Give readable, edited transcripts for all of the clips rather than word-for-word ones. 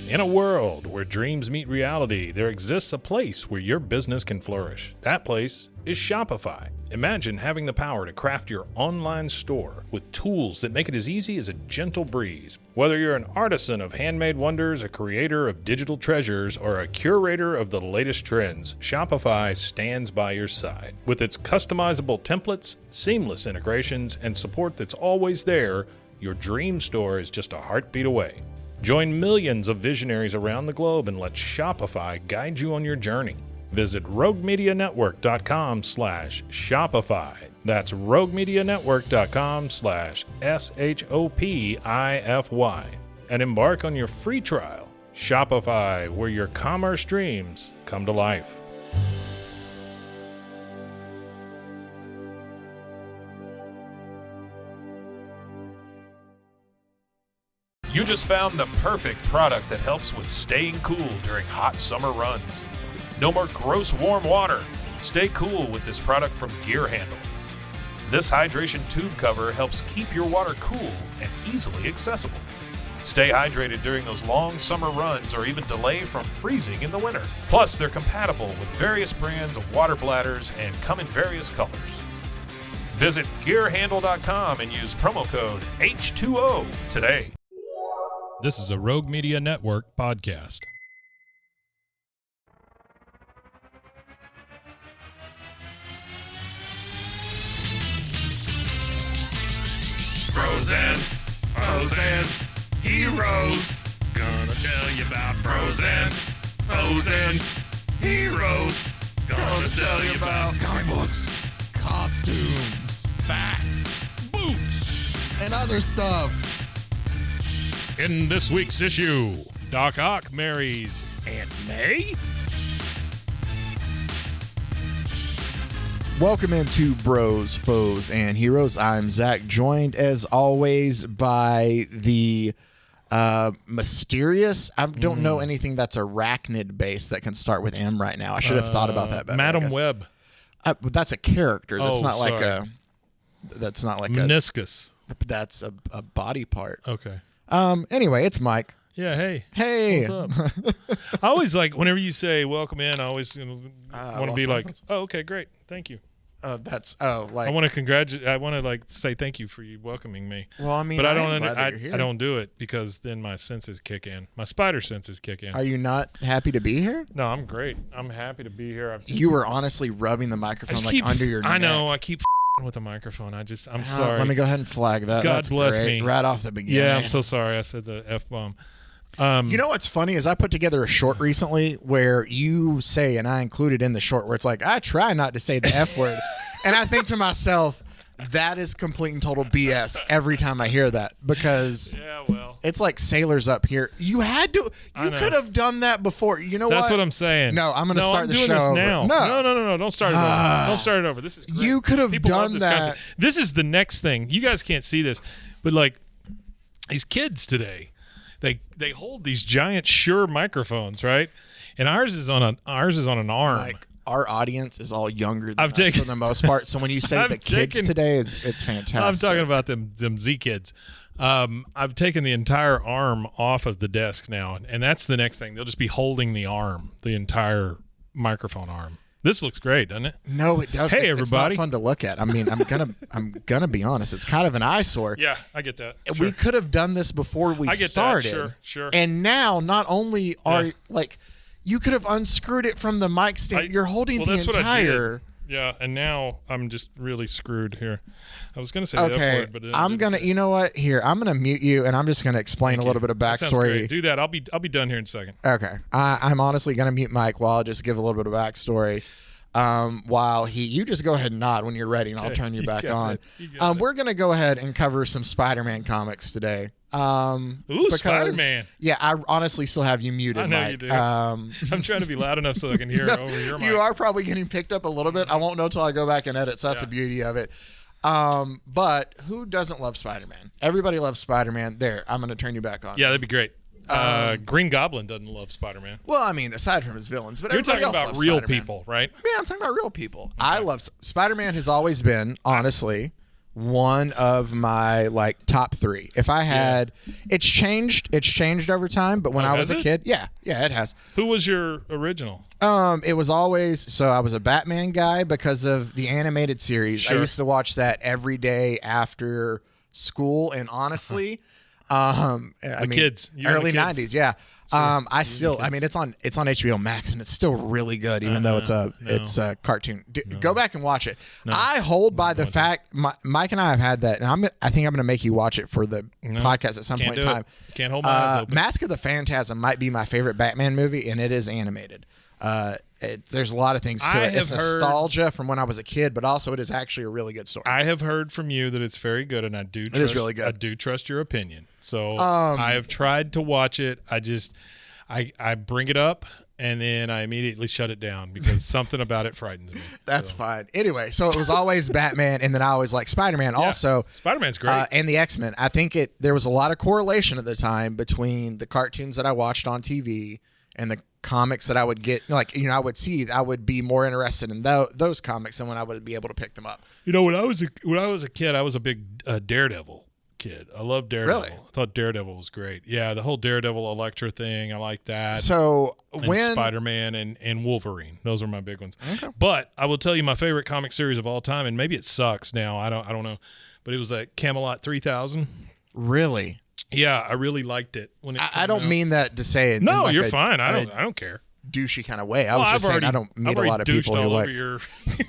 In a world where dreams meet reality, there exists a place where your business can flourish. That place is Shopify. Imagine having the power to craft your online store with tools that make it as easy as a gentle breeze. Whether you're an artisan of handmade wonders, a creator of digital treasures, or a curator of the latest trends, Shopify stands by your side. With its customizable templates, seamless integrations, and support that's always there, your dream store is just a heartbeat away. Join millions of visionaries around the globe and let Shopify guide you on your journey. Visit roguemedianetwork.com/Shopify. That's roguemedianetwork.com/SHOPIFY. And embark on your free trial. Shopify, where your commerce dreams come to life. You just found the perfect product that helps with staying cool during hot summer runs. No more gross warm water. Stay cool with this product from Gear Handle. This hydration tube cover helps keep your water cool and easily accessible. Stay hydrated during those long summer runs or even delay from freezing in the winter. Plus, they're compatible with various brands of water bladders and come in various colors. Visit gearhandle.com and use promo code H2O today. This is a Rogue Media Network podcast. Bros and heroes. Gonna tell you about bros and heroes. Gonna tell you about comic books, costumes, facts, boots, and other stuff. In this week's issue, Ock Marries Aunt May. Welcome into Bros, Foes, and Heroes. I'm Zach, joined as always by the mysterious, I don't know anything that's arachnid based that can start with M right now. I should have thought about that better. Madam Web. That's a character. That's not like sorry. that's not like meniscus. That's a body part. Okay. Anyway, it's Mike. Yeah, hey. Hey. What's up? I always whenever you say welcome in, I always want to be like, oh, okay, great. Thank you. I want to congratulate. I want to say thank you for you welcoming me. Well, I mean, but I don't do it because then my senses kick in. My spider senses kick in. Are you not happy to be here? No, I'm great. I'm happy to be here. You were honestly rubbing the microphone under your neck. I know. I keep with the microphone. I'm sorry. Let me go ahead and flag that. God That's bless great. me. Right off the beginning. Yeah, I'm so sorry. I said the F-bomb. You know what's funny is I put together a short recently where you say, and I included in the short, where it's like, I try not to say the F word. And I think to myself, that is complete and total BS every time I hear that, because it's like sailors up here. You could have done that before. You know That's what I'm saying. No, I'm going to start the show this over. now. No. Don't start it over. Don't start it over. This is great. You could have done that. Content. This is the next thing. You guys can't see this, but these kids today, they hold these giant Shure microphones, right? And ours is on an arm. Our audience is all younger than us for the most part. So when you say the kids today, it's fantastic. I'm talking about them Z kids. I've taken the entire arm off of the desk now, and that's the next thing. They'll just be holding the arm, the entire microphone arm. This looks great, doesn't it? No, it doesn't. Hey, everybody! It's not fun to look at. I mean, I'm gonna be honest. It's kind of an eyesore. Yeah, I get that. Sure. We could have done this before we started. That. Sure. And now, not only are you could have unscrewed it from the mic stand. You're holding the entire. Yeah, and now I'm just really screwed here. I was going to say the F word, but I'm going to, you know what? Here, I'm going to mute you, and I'm just going to explain a little bit of backstory. Do that. I'll be done here in a second. Okay. I'm honestly going to mute Mike while I'll just give a little bit of backstory. While you just go ahead and nod when you're ready, and I'll turn you back on. We're going to go ahead and cover some Spider-Man comics today. Because, Spider-Man. Yeah, I honestly still have you muted, I know Mike. you do. I'm trying to be loud enough so I can hear over your mic. You are probably getting picked up a little bit. I won't know until I go back and edit, so that's the beauty of it. But who doesn't love Spider-Man? Everybody loves Spider-Man. There, I'm going to turn you back on. Yeah, that'd be great. Green Goblin doesn't love Spider-Man. Well, I mean, aside from his villains, but you're everybody talking else about loves real Spider-Man. people, right? Yeah, I'm talking about real people. Okay. I love Spider-Man. Has always been, honestly, one of my like top 3. If I had, it's changed over time. But when I was a kid, yeah, it has. Who was your original? It was always, so I was a Batman guy because of the animated series. Sure. I used to watch that every day after school, and honestly, I mean, kids. You're early the kids. 90s, yeah. Sure. I mean, it's on HBO Max, and it's still really good, even though it's a cartoon. Go back and watch it. No. I hold by the fact, Mike and I have had that, and I think I'm going to make you watch it for the podcast at some point in time. Can't hold my eyes open. Mask of the Phantasm might be my favorite Batman movie, and it is animated. There's a lot of things to it. It's nostalgia from when I was a kid, but also it is actually a really good story. I have heard from you that it's very good, and I do. It is really good. I do trust your opinion. So I have tried to watch it. I bring it up, and then I immediately shut it down because something about it frightens me. That's fine. Anyway, so it was always Batman, and then I always liked Spider-Man. Yeah, also, Spider-Man's great, and the X-Men. I think there was a lot of correlation at the time between the cartoons that I watched on TV and the comics that I would get. Like, I would be more interested in those comics than when I would be able to pick them up. When I was a kid, I was a big Daredevil kid. I loved Daredevil. Really? I thought Daredevil was great. Yeah, the whole Daredevil Elektra thing, I like that. So when Spider-Man and Wolverine, those are my big ones. Okay. But I will tell you my favorite comic series of all time, and maybe it sucks now. I don't know, but it was that Camelot 3000. Really? Yeah, I really liked it when it. I don't mean that to say it. No, you're fine. I don't care. Douchey kind of way. I was just saying I don't meet a lot of people who like your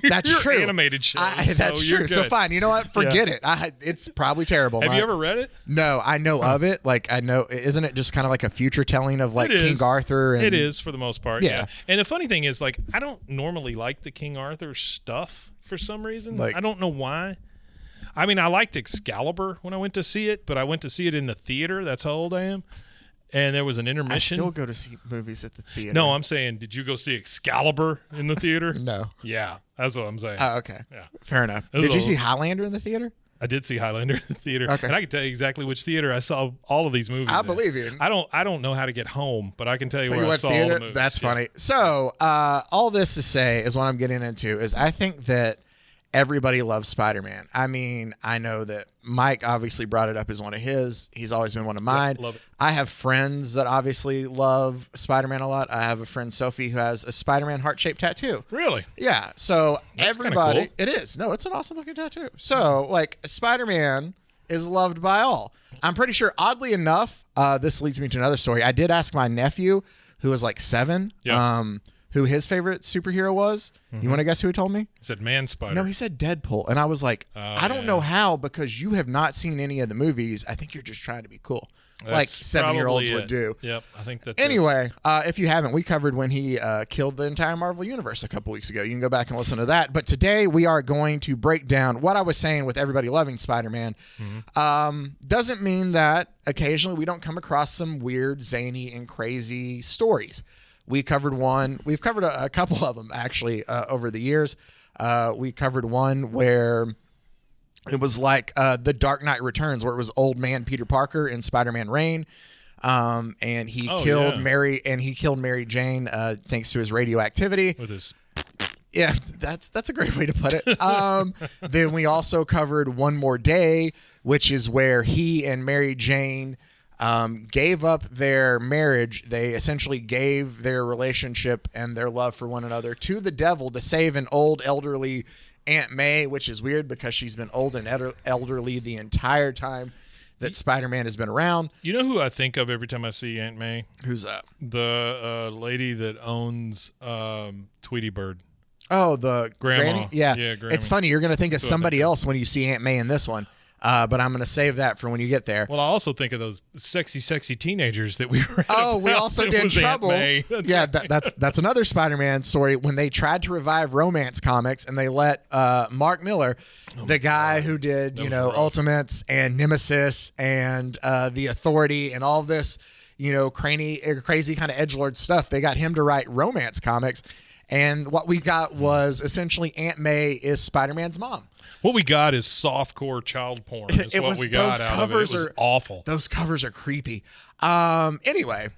that's your true. Animated shows. That's true. So fine. You know what? Forget it. It's probably terrible. Have you ever read it? No, I know of it. Like I know, isn't it just kind of like a future telling of like King Arthur? And, it is for the most part. Yeah. And the funny thing is, like, I don't normally like the King Arthur stuff for some reason. Like, I don't know why. I mean, I liked Excalibur when I went to see it, but I went to see it in the theater. That's how old I am. And there was an intermission. I still go to see movies at the theater. No, I'm saying, did you go see Excalibur in the theater? No. Yeah, that's what I'm saying. Oh, okay. Yeah. Fair enough. Did you see Highlander in the theater? I did see Highlander in the theater. Okay. And I can tell you exactly which theater I saw all of these movies I in. believe you. I don't know how to get home, but I can tell you where I saw all the movies. That's funny. So, all this to say is what I'm getting into is I think that everybody loves Spider-Man. I mean, I know that Mike obviously brought it up as one of his. He's always been one of mine. Love it. I have friends that obviously love Spider-Man a lot. I have a friend, Sophie, who has a Spider-Man heart-shaped tattoo. Really? Yeah. So That's everybody, cool. It is. No, it's an awesome looking tattoo. So like Spider-Man is loved by all. I'm pretty sure, oddly enough, this leads me to another story. I did ask my nephew, who was like 7, who his favorite superhero was. You want to guess who he told me? He said Man Spider. No, he said Deadpool. And I was like, I don't know how, because you have not seen any of the movies. I think you're just trying to be cool. That's like 7-year-olds would do. Yep, I think that's Anyway, if you haven't, we covered when he killed the entire Marvel Universe a couple weeks ago. You can go back and listen to that. But today we are going to break down what I was saying with everybody loving Spider-Man. Doesn't mean that occasionally we don't come across some weird, zany, and crazy stories. We've covered a couple of them actually over the years. We covered one where it was like The Dark Knight Returns, where it was old man Peter Parker in Spider-Man Reign, and he killed Mary Jane thanks to his radioactivity. with his. Yeah, that's a great way to put it. Then we also covered One More Day, which is where he and Mary Jane gave up their marriage. They essentially gave their relationship and their love for one another to the devil to save an old elderly Aunt May, which is weird because she's been old and elderly the entire time that Spider-Man has been around. You know who I think of every time I see Aunt May? Who's that? The lady that owns Tweety Bird. Oh, the Grandma. Granny? Yeah. Granny. It's funny. You're going to think of somebody else when you see Aunt May in this one. But I'm going to save that for when you get there. Well, I also think of those sexy teenagers that we read we also did Trouble. That's another Spider-Man story when they tried to revive romance comics and they let Mark Miller, the guy who did, Ultimates and Nemesis and The Authority and all this, crazy kind of edgelord stuff. They got him to write romance comics. And what we got was essentially Aunt May is Spider-Man's mom. What we got is softcore child porn. Is what we got out of it. It was awful. Those covers are creepy. Anyway,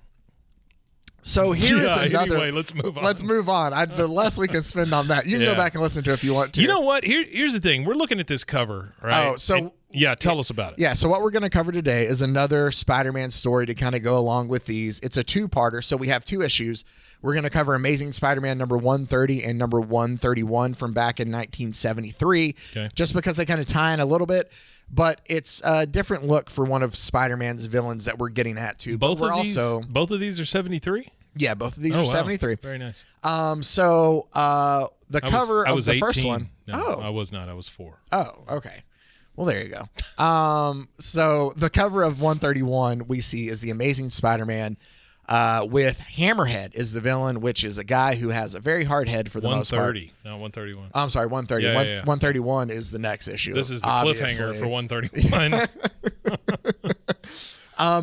So here is another. Anyway, let's move on. Let's move on. The less we can spend on that. You can go back and listen to it if you want to. You know what? Here's the thing. We're looking at this cover, right? Tell us about it. Yeah, so what we're going to cover today is another Spider-Man story to kind of go along with these. It's a two-parter, so we have two issues. We're going to cover Amazing Spider-Man number 130 and number 131 from back in 1973, just because they kind of tie in a little bit. But it's a different look for one of Spider-Man's villains that we're getting at, too. Both of these are 73? Yeah, both of these are 73. Very nice. The cover of the 18. first one. No, I was not. I was 4. Oh, okay. Well, there you go. So the cover of 131 we see is the Amazing Spider-Man with Hammerhead is the villain, which is a guy who has a very hard head for the most part. 130, not 131. I'm sorry, 130. 131 is the next issue. This is the cliffhanger for 131.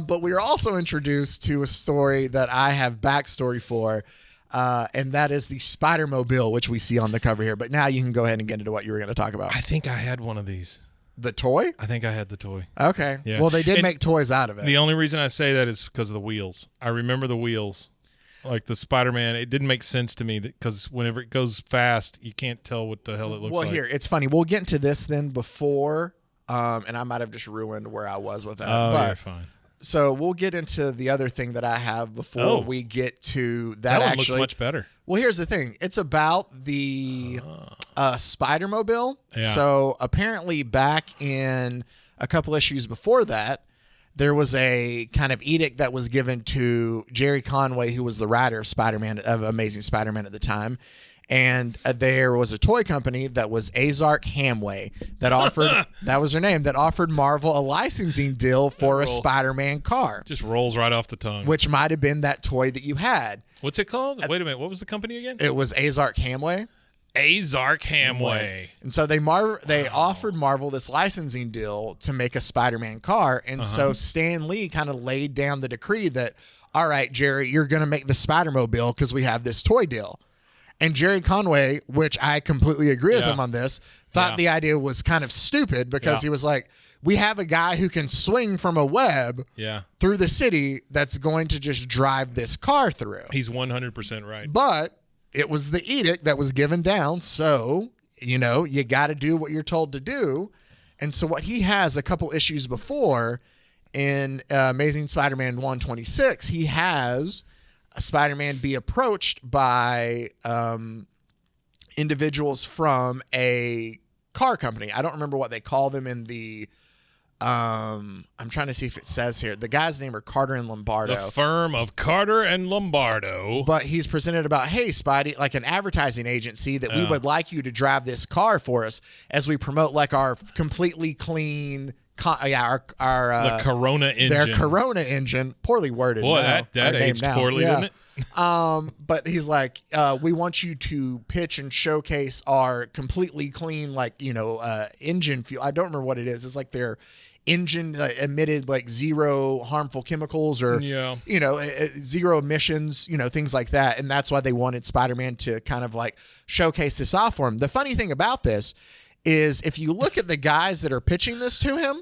But we are also introduced to a story that I have backstory for, and that is the Spider-Mobile, which we see on the cover here. But now you can go ahead and get into what you were going to talk about. I think I had one of these. The toy? I think I had the toy. Okay. Yeah. Well, they did make toys out of it. The only reason I say that is because of the wheels. I remember the wheels. Like the Spider-Man, it didn't make sense to me because whenever it goes fast, you can't tell what the hell it looks like. Well, here, it's funny. We'll get into this then before, and I might have just ruined where I was with that. Oh, you're fine. So we'll get into the other thing that I have before we get to that. That one looks much better. Well, here's the thing. It's about the Spider-Mobile. Yeah. So apparently back in a couple issues before that, there was a kind of edict that was given to Gerry Conway, who was the writer of Spider-Man, of Amazing Spider-Man at the time. And there was a toy company that was Azark Hamway that offered, that was their name, that offered Marvel a licensing deal for a Spider-Man car. Just rolls right off the tongue. Which might have been that toy that you had. What's it called? Wait a minute. What was the company again? It was Azark Hamway. Azark Hamway. And so they offered Marvel this licensing deal to make a Spider-Man car. And so Stan Lee kind of laid down the decree that, all right, Gerry, you're going to make the Spider-Mobile because we have this toy deal. And Gerry Conway, which I completely agree with him on this, thought the idea was kind of stupid because he was like, we have a guy who can swing from a web through the city that's going to just drive this car through. He's 100% right. But it was the edict that was given down. So, you got to do what you're told to do. And so what he has a couple issues before in Amazing Spider-Man 126, he has Spider-Man be approached by individuals from a car company. I don't remember what they call them in the I'm trying to see if it says here. The guy's name are Carter and Lombardo. The firm of Carter and Lombardo. But he's presented about, hey, Spidey, like an advertising agency that we would like you to drive this car for us as we promote like our completely clean the Corona engine. Their Corona engine. Poorly worded. Boy, that aged poorly, didn't it? But he's like, we want you to pitch and showcase our completely clean, engine fuel. I don't remember what it is. It's like their engine emitted like zero harmful chemicals or, zero emissions, things like that. And that's why they wanted Spider-Man to kind of like showcase this off for him. The funny thing about this is if you look at the guys that are pitching this to him,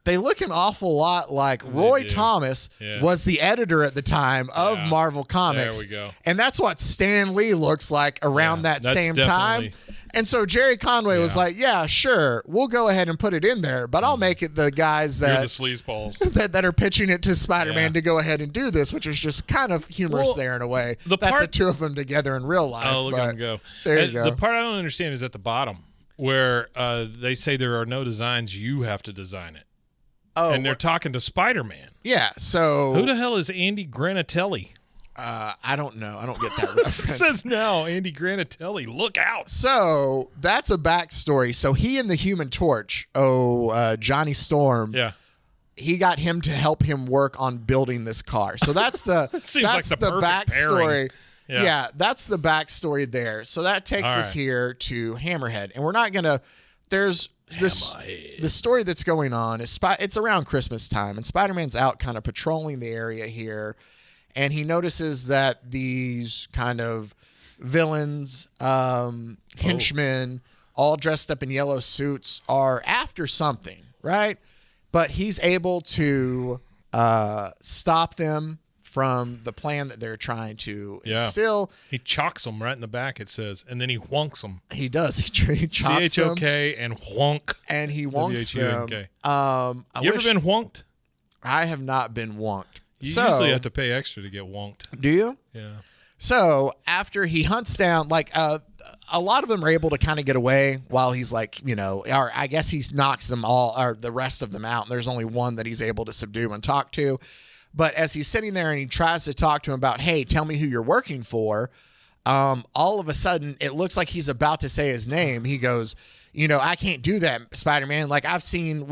they look an awful lot like Roy Thomas was the editor at the time of Marvel Comics. There we go. And that's what Stan Lee looks like around that same time. And so Gerry Conway was like, yeah, sure, we'll go ahead and put it in there, but I'll make it the guys You're the sleazeballs that are pitching it to Spider-Man to go ahead and do this, which is just kind of humorous there in a way. That's the two of them together in real life. Oh, look at them go. There you go. The part I don't understand is at the bottom where they say there are no designs, you have to design it. Oh, and they're talking to Spider-Man. Yeah, so who the hell is Andy Granatelli? I don't know. I don't get that reference. It says now, Andy Granatelli. Look out. So that's a backstory. So he and the Human Torch, Johnny Storm. Yeah. He got him to help him work on building this car. So that's the that's like the backstory. Yeah, that's the backstory there. So that takes us here to Hammerhead. And we're not going to there's the story that's going on is it's around Christmas time and Spider-Man's out kind of patrolling the area here. And he notices that these kind of villains, henchmen, all dressed up in yellow suits are after something, right? But he's able to stop them from the plan that they're trying to Yeah. instill. He chocks them right in the back, it says, and then he whonks them. He does. He chocks them. C-H-O-K and whonk. And he wonks them. W-H-U-N-K. You ever been whonked? I have not been wonked. You usually have to pay extra to get wonked. Do you? Yeah. So after he hunts down, like a lot of them are able to kind of get away while he's like, or I guess he knocks them all, or the rest of them out. And there's only one that he's able to subdue and talk to. But as he's sitting there and he tries to talk to him about, hey, tell me who you're working for. All of a sudden, it looks like he's about to say his name. He goes, I can't do that, Spider-Man. Like, I've seen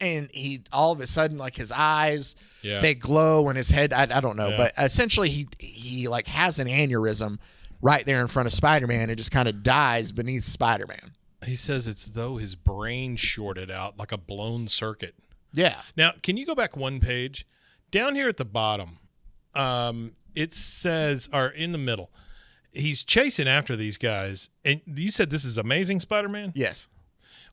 and he, all of a sudden, like, his eyes, they glow, and his head, I don't know. Yeah. But essentially, he like, has an aneurysm right there in front of Spider-Man and just kind of dies beneath Spider-Man. He says it's though his brain shorted out like a blown circuit. Yeah. Now, can you go back one page? Down here at the bottom, it says, or in the middle, he's chasing after these guys. And you said this is Amazing Spider-Man? Yes.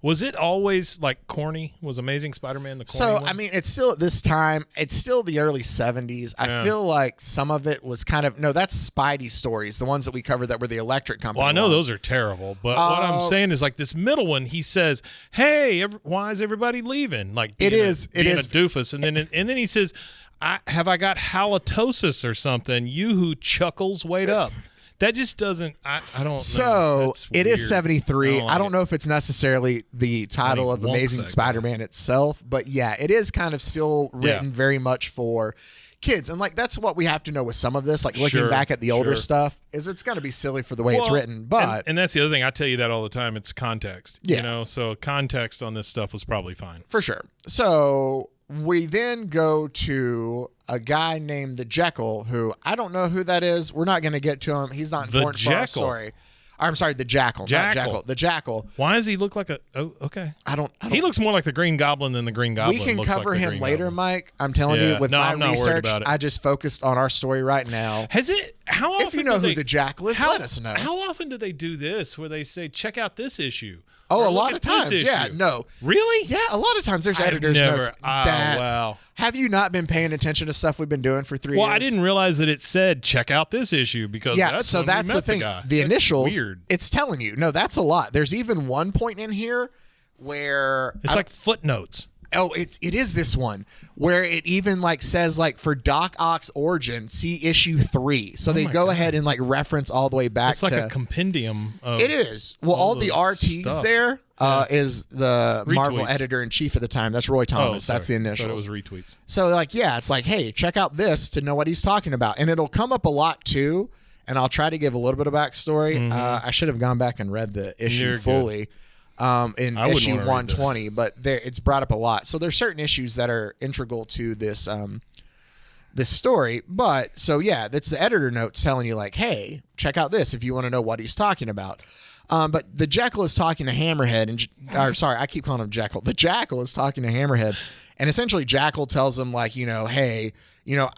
Was it always like corny? Was Amazing Spider-Man the corny one? I mean, it's still at this time, it's still the early 70s. I feel like some of it was kind of, no, that's Spidey stories, the ones that we covered that were the Electric Company. Well, I know ones. those are terrible, but what I'm saying is like this middle one, he says, hey, why is everybody leaving? Like it is a doofus. And then he says, have I got halitosis or something? You who chuckles, wait up. That just doesn't, I don't know. So it is 73. I don't know if it's necessarily the title of Amazing Spider-Man itself, but yeah, it is kind of still written very much for kids. And like, that's what we have to know with some of this, like looking back at the older stuff, is it's going to be silly for the way it's written. But and that's the other thing. I tell you that all the time. It's context, so context on this stuff was probably fine. For sure. So we then go to a guy named the Jekyll, who I don't know who that is. We're not going to get to him. He's not important for our story. I'm sorry, the Jackal. Not Jekyll. The Jackal. Why does he look like a... Oh, okay. I don't. He looks more like the Green Goblin than the Green Goblin. We can looks cover like him later, Mike. I'm telling you, with my research, I just focused on our story right now. Has it... How often if you know who the Jackal is, let us know. How often do they do this where they say, check out this issue? Oh, a lot of times. Yeah, no. Really? Yeah, a lot of times there's editors' notes. Wow. Have you not been paying attention to stuff we've been doing for 3 years? Well, I didn't realize that it said, check out this issue, because that's the thing. The initials, weird. It's telling you. No, that's a lot. There's even one point in here where... It's like footnotes. Oh, it is this one where it even like says like for Doc Ock's origin, see issue 3. So they go ahead and like reference all the way back. It's like a compendium. It is. Well, all the RTs stuff. There is the retweets. Marvel editor-in-chief at the time. That's Roy Thomas. That's the initials. It was retweets. So like, yeah, it's like, hey, check out this to know what he's talking about. And it'll come up a lot too. And I'll try to give a little bit of backstory. Mm-hmm. I should have gone back and read the issue fully. In issue 120, but it's brought up a lot. So there's certain issues that are integral to this this story. But so yeah, that's the editor notes telling you like, hey, check out this if you want to know what he's talking about. But the Jekyll is talking to Hammerhead, I keep calling him Jekyll. The Jackal is talking to Hammerhead, and essentially Jackal tells him like, hey,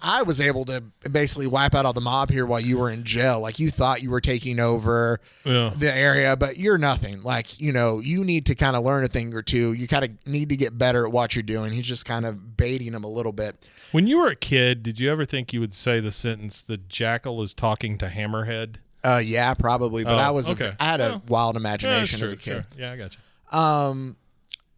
I was able to basically wipe out all the mob here while you were in jail. Like, you thought you were taking over the area, but you're nothing. Like, you need to kind of learn a thing or two. You kind of need to get better at what you're doing. He's just kind of baiting him a little bit. When you were a kid, did you ever think you would say the sentence, the Jackal is talking to Hammerhead? Yeah, probably. But I had a wild imagination as a kid. Sure. Yeah, I got you.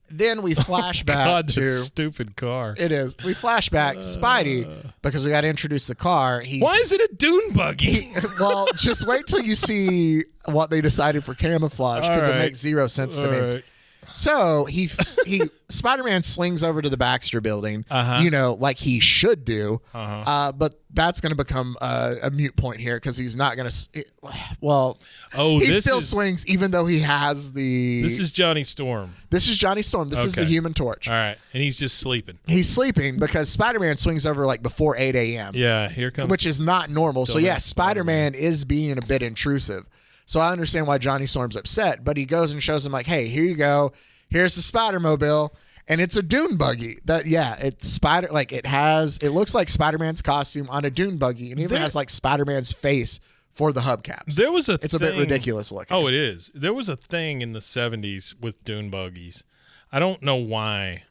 Then we flash back to stupid car. It is. We flash back Spidey because we got to introduce the car. Why is it a dune buggy? Well, just wait till you see what they decided for camouflage because it makes zero sense to me. Right. So Spider-Man slings over to the Baxter building, like he should do. But that's going to become a moot point here because he's not going to. He still swings even though he has the. This is Johnny Storm. This is the Human Torch. All right, and he's just sleeping. He's sleeping because Spider-Man swings over like before 8 a.m. Yeah, here comes. Which is not normal. So yeah, Spider-Man is being a bit intrusive. So I understand why Johnny Storm's upset, but he goes and shows him like, hey, here you go. Here's the Spider-Mobile. And it's a dune buggy. It looks like Spider-Man's costume on a dune buggy. And even has like Spider-Man's face for the hubcaps. It's a bit ridiculous looking. Oh, it is. There was a thing in the 70s with dune buggies. I don't know why.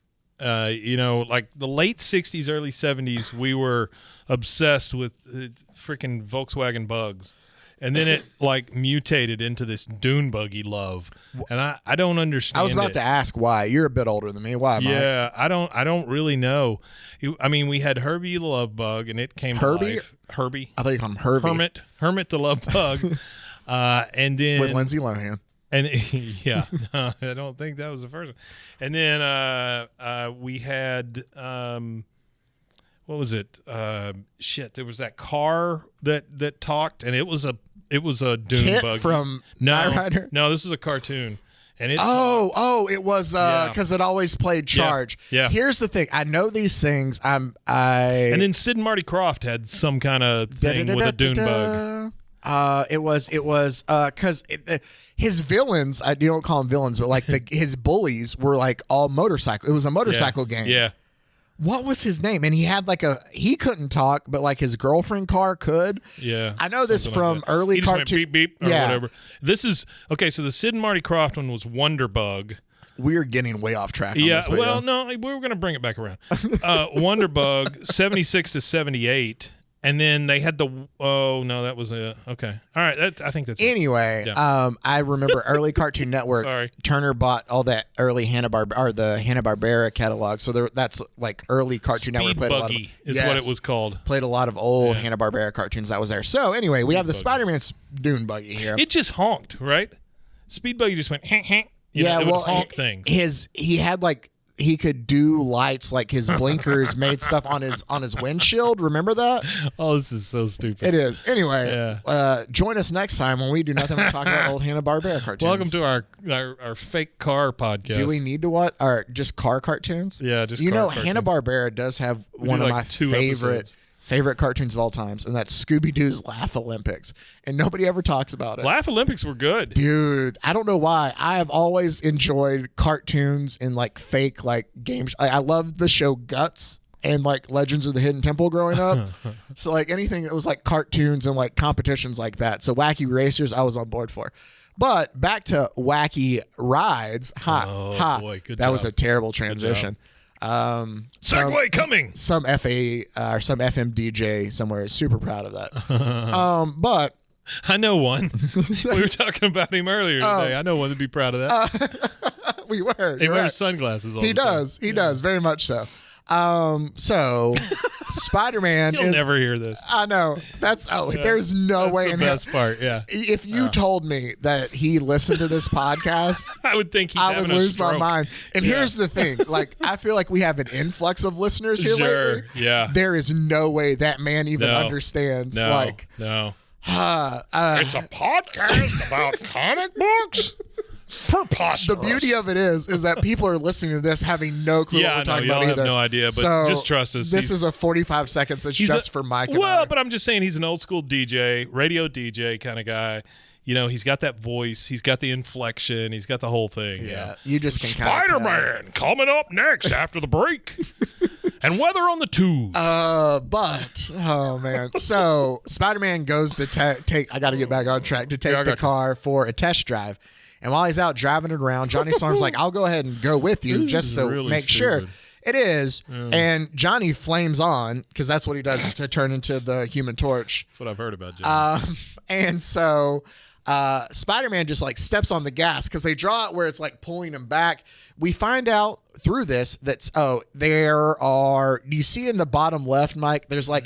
like the late 60s, early 70s, we were obsessed with freaking Volkswagen Bugs. And then it like mutated into this dune buggy love, and I don't understand. I was about to ask why. You're a bit older than me. Why? Yeah, I don't really know. I mean, we had Herbie the love bug, and it came Herbie. to life. Herbie. I thought you called him Herbie. Hermit the love bug, and then with Lindsay Lohan. And yeah, I don't think that was the first one. And then we had. What was it? There was that car that talked, and it was a dune Kit buggy from Knight Rider. No, this was a cartoon, and it. It was because it always played Charge. Yeah. Here's the thing. I know these things. And then Sid and Marty Krofft had some kind of thing with a dune bug. It was because his villains. You don't call them villains, but like his bullies were like all motorcycle. It was a motorcycle game. Yeah. What was his name? And he had he couldn't talk, but like his girlfriend car could. Yeah. I know this from like early he just cartoon. Went beep beep or whatever. This is okay. So the Sid and Marty Krofft one was Wonder Bug. We're getting way off track. On this, no, we were going to bring it back around. Wonder Bug, 76 to 78. And then they had the that was okay. All right, I think that's anyway. Yeah. I remember early Cartoon Network. Sorry. Turner bought all that early the Hanna-Barbera catalog. So that's like early Cartoon Network. Speed Buggy is what it was called. Played a lot of old Hanna-Barbera cartoons that was there. So anyway, we have the Spider-Man Dune Buggy here. It just honked, right? Speed Buggy just went honk. It would honk things. He had like. He could do lights, like his blinkers made stuff on his windshield. Remember that? Oh, this is so stupid. It is. Anyway, join us next time when we do nothing but talk about old Hanna-Barbera cartoons. Welcome to our fake car podcast. Do we need to what? Or just car cartoons? Yeah, just cartoons. Hanna-Barbera does have one of my favorite cartoons of all times, and that's Scooby-Doo's Laugh Olympics. And nobody ever talks about it. Laugh Olympics were good. Dude, I don't know why. I have always enjoyed cartoons and like fake like games. I love the show Guts and like Legends of the Hidden Temple growing up. So like anything that was like cartoons and like competitions like that. So Wacky Racers, I was on board for. But back to Wacky Rides. Boy, good that job. was a terrible transition. Segway coming. Some FA or some FM DJ somewhere is super proud of that. But I know one. We were talking about him earlier today. I know one to be proud of that. We were. He wears sunglasses all the time. He does very much so. So Spider-Man You'll never hear this. I know. There's no way in the best part, yeah. If you told me that he listened to this podcast, I would think I would lose my mind. And here's the thing, like I feel like we have an influx of listeners here lately. Yeah. There is no way that man even understands. No. It's a podcast about comic books? Preposterous. The beauty of it is that people are listening to this having no clue what we're talking about either. Have no idea, but just trust us. This is a 45 seconds that's just for Mike and I. But I'm just saying he's an old school DJ, radio DJ kind of guy. You know, he's got that voice. He's got the inflection. He's got the whole thing. Yeah, you just can kind of Spider-Man coming up next after the break. And weather on the tube. Oh man. So Spider-Man goes to take. I got to get back on track to take the car for a test drive. And while he's out driving it around, Johnny Storm's like, "I'll go ahead and go with you just to really make sure." It is. Yeah. And Johnny flames on because that's what he does to turn into the Human Torch. That's what I've heard about Johnny. And so Spider-Man just like steps on the gas because they draw it where it's like pulling him back. We find out through this that, you see in the bottom left, Mike, there's like,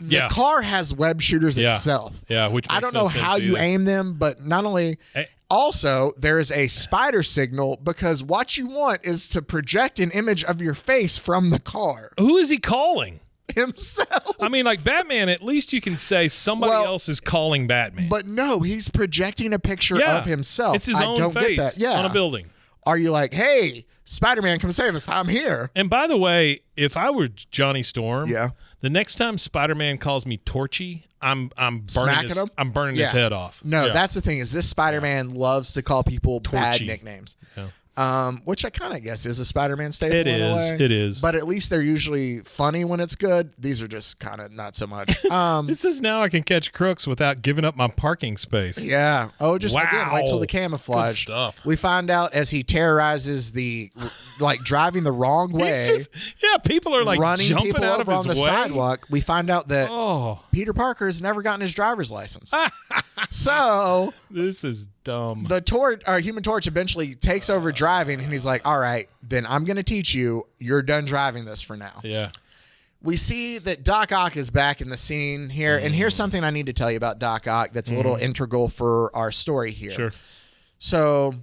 the car has web shooters itself. Yeah, which I don't know how you aim them, but not only... Also, there is a spider signal because what you want is to project an image of your face from the car. Who is he calling? Himself. I mean, like Batman, at least you can say somebody else is calling Batman. But no, he's projecting a picture of himself. It's his own face on a building. Are you like, hey, Spider-Man, come save us. I'm here. And by the way, if I were Johnny Storm, the next time Spider-Man calls me Torchy, I'm burning his head off. No, that's the thing is this Spider-Man loves to call people bad nicknames. which I kind of guess is a Spider-Man staple. It in a is. way. It is. But at least they're usually funny when it's good. These are just kind of not so much. This is now I can catch crooks without giving up my parking space. Yeah. Oh, just again, wait till the Good camouflage. stuff. We find out as he terrorizes the, like, driving the wrong way. People are like running jumping people out over of on his the way. sidewalk. We find out that Oh, Peter Parker has never gotten his driver's license. So this is dumb. the Human Torch eventually takes over driving, and he's like, all right, then I'm going to teach you. You're done driving this for now. Yeah. We see that Doc Ock is back in the scene here, and here's something I need to tell you about Doc Ock that's a little integral for our story here. Sure. So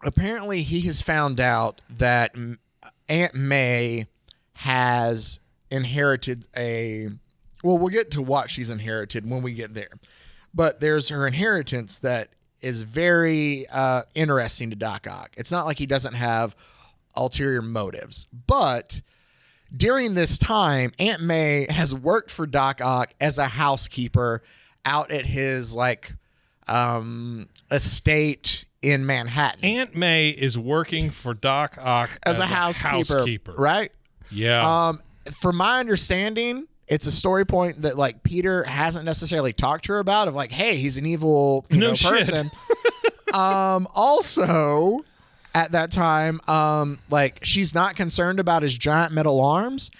apparently he has found out that Aunt May has inherited we'll get to what she's inherited when we get there. But there's her inheritance that is very interesting to Doc Ock. It's not like he doesn't have ulterior motives. But during this time, Aunt May has worked for Doc Ock as a housekeeper out at his estate in Manhattan. Aunt May is working for Doc Ock as a housekeeper, right? Yeah. From my understanding, it's a story point that like Peter hasn't necessarily talked to her about of like, hey, he's an evil person. Also, at that time, like she's not concerned about his giant metal arms,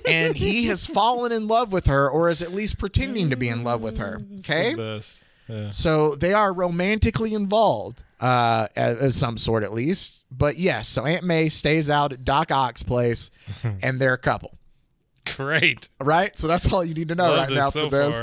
and he has fallen in love with her, or is at least pretending to be in love with her. Okay, yeah. So they are romantically involved, of some sort at least. But yes, so Aunt May stays out at Doc Ock's place, and they're a couple. Great. Right? So that's all you need to know right now for this.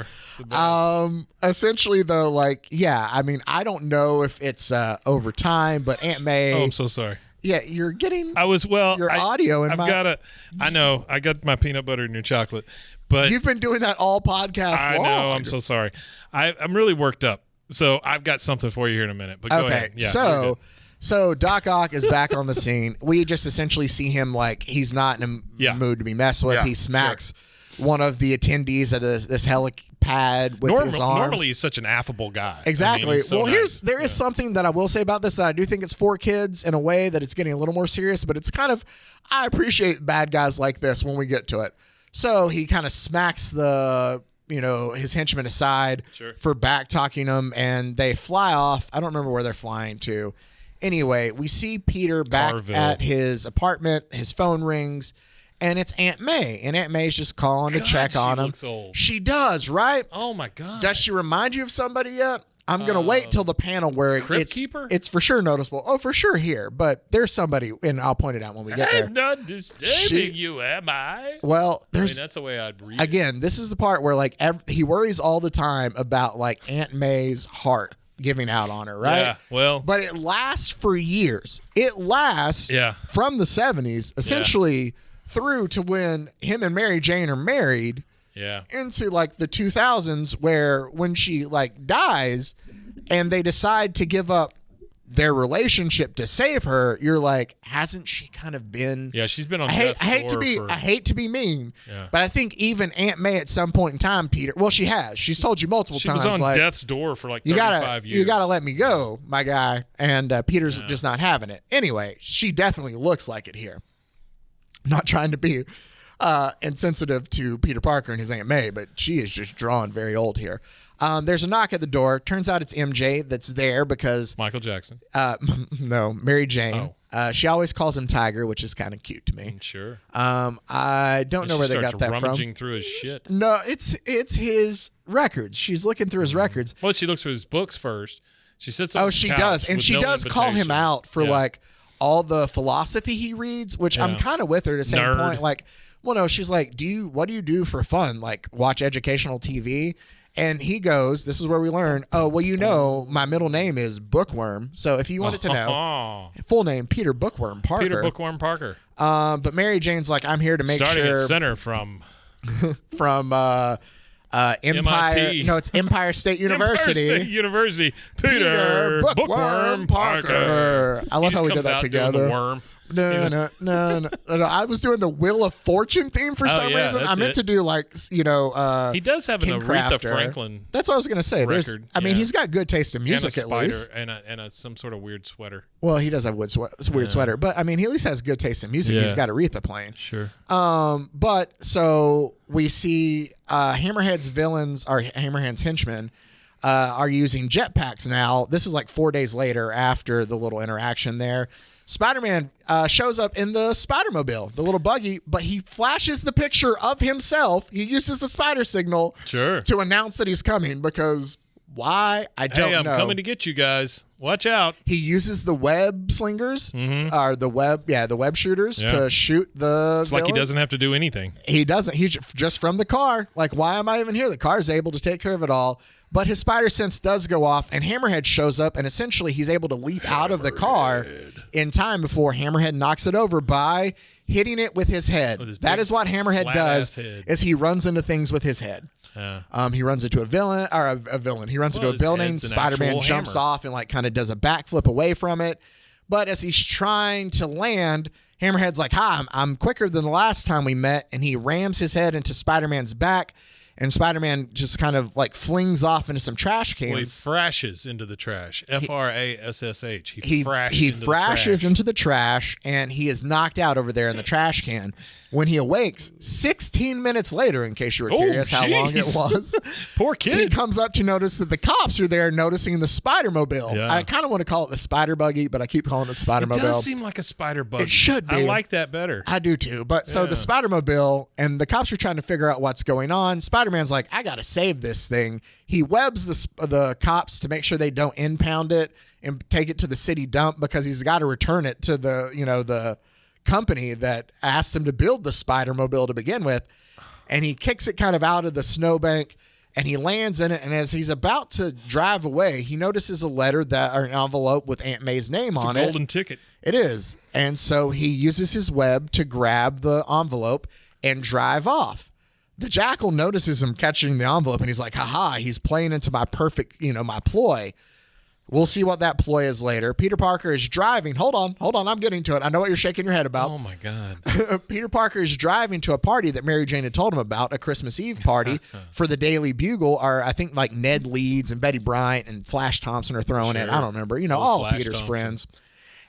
Essentially though, like, yeah, I mean, I don't know if it's over time, but Aunt May. Oh, I'm so sorry. Yeah, you're getting your audio in I know. I got my peanut butter and your chocolate. But you've been doing that all podcast long. I know. I'm so sorry. I'm really worked up. So I've got something for you here in a minute. But go ahead. Yeah, so Doc Ock is back on the scene. We just essentially see him like he's not in a mood to be messed with. Yeah, he smacks one of the attendees at this helipad with his arms. Normally, he's such an affable guy. Exactly. I mean, so there is something that I will say about this that I do think it's for kids in a way that it's getting a little more serious, but it's kind of, I appreciate bad guys like this when we get to it. So he kind of smacks his henchman aside for back talking him, and they fly off. I don't remember where they're flying to. Anyway, we see Peter back at his apartment. His phone rings, and it's Aunt May. And Aunt May's just calling to check on him. Looks old. She does, right? Oh, my God. Does she remind you of somebody yet? I'm going to wait till the panel where it's for sure noticeable. Oh, for sure here. But there's somebody, and I'll point it out when we get there. I'm not disturbing you, am I? Well, that's the way I'd read it. Again, this is the part where like he worries all the time about like Aunt May's heart giving out on her, right? Yeah, well. But it lasts for years. It lasts from the 70s, essentially through to when him and Mary Jane are married. Yeah. Into like the 2000s, where when she like dies and they decide to give up their relationship to save her, you're like, hasn't she kind of been? Yeah, she's been on. I hate to be mean, but I think even Aunt May at some point in time, Peter. Well, she has. She's told you multiple times. She was on like, death's door for like 35 years. You gotta let me go, my guy. And Peter's just not having it. Anyway, she definitely looks like it here. Not trying to be insensitive to Peter Parker and his Aunt May, but she is just drawn very old here. There's a knock at the door. Turns out it's MJ that's there because Michael Jackson. No, Mary Jane. Oh. She always calls him Tiger, which is kind of cute to me. Sure. I don't know where they got that from. Rummaging through his shit. No, it's his records. She's looking through his records. Well, she looks through his books first. She sits on the couch does, and she does call him out for like all the philosophy he reads, which I'm kind of with her at the same point. Like, well, no, she's like, what do you do for fun? Like, watch educational TV? And he goes, this is where we learn, oh, well, my middle name is Bookworm. So if you wanted to know, full name, Peter Bookworm Parker. Peter Bookworm Parker. But Mary Jane's like, I'm here to make Starting sure. At center from Empire. MIT. No, it's Empire State University. Empire State University. Peter Bookworm Parker. I love how we did that together. No. I was doing the Wheel of Fortune theme for some reason. I meant to do like, he does have an King Aretha Crafter. Franklin. That's what I was going to say. Record, He's got good taste in music and a at least. and some sort of weird sweater. Well, he does have weird sweater, but I mean, he at least has good taste in music. Yeah. He's got Aretha playing. Sure. But so we see Hammerhead's villains, or Hammerhead's henchmen, are using jetpacks now. This is like 4 days later after the little interaction there. Spider-Man shows up in the Spider-Mobile, the little buggy, but he flashes the picture of himself. He uses the spider signal to announce that he's coming because why? I don't know. I'm coming to get you guys. Watch out. He uses the web slingers, or the web shooters to shoot the It's like he doesn't have to do anything. He doesn't. He's just from the car. Like, why am I even here? The car's able to take care of it all. But his spider sense does go off, and Hammerhead shows up, and essentially he's able to leap out of the car in time before Hammerhead knocks it over by hitting it with his head. That is what Hammerhead does, is he runs into things with his head. He runs into a villain. He runs into a building. Spider-Man jumps off and like kind of does a backflip away from it. But as he's trying to land, Hammerhead's like, "Hi, I'm quicker than the last time we met," and he rams his head into Spider-Man's back. And Spider-Man just kind of like flings off into some trash cans. Well, he thrashes into the trash. Frassh. He thrashes into the trash, and he is knocked out over there in the trash can. When he awakes, 16 minutes later, in case you were curious how long it was, poor kid. He comes up to notice that the cops are there noticing the Spider-Mobile. Yeah. I kind of want to call it the Spider Buggy, but I keep calling it Spider-Mobile. It does seem like a Spider Buggy. It should be. I like that better. I do too. But so the Spider-Mobile, and the cops are trying to figure out what's going on. Spider-Man's like, I got to save this thing. He webs the cops to make sure they don't impound it and take it to the city dump because he's got to return it to the company that asked him to build the Spider-Mobile to begin with. And he kicks it kind of out of the snowbank, and he lands in it. And as he's about to drive away, he notices a letter or an envelope with Aunt May's name on it. It's a golden ticket. It is. And so he uses his web to grab the envelope and drive off. The Jackal notices him catching the envelope, and he's like, haha, he's playing into my perfect, my ploy. We'll see what that ploy is later. Peter Parker is driving. Hold on. I'm getting to it. I know what you're shaking your head about. Oh, my God. Peter Parker is driving to a party that Mary Jane had told him about, a Christmas Eve party for the Daily Bugle, or I think like Ned Leeds and Betty Bryant and Flash Thompson are throwing it. I don't remember. All of Peter's friends.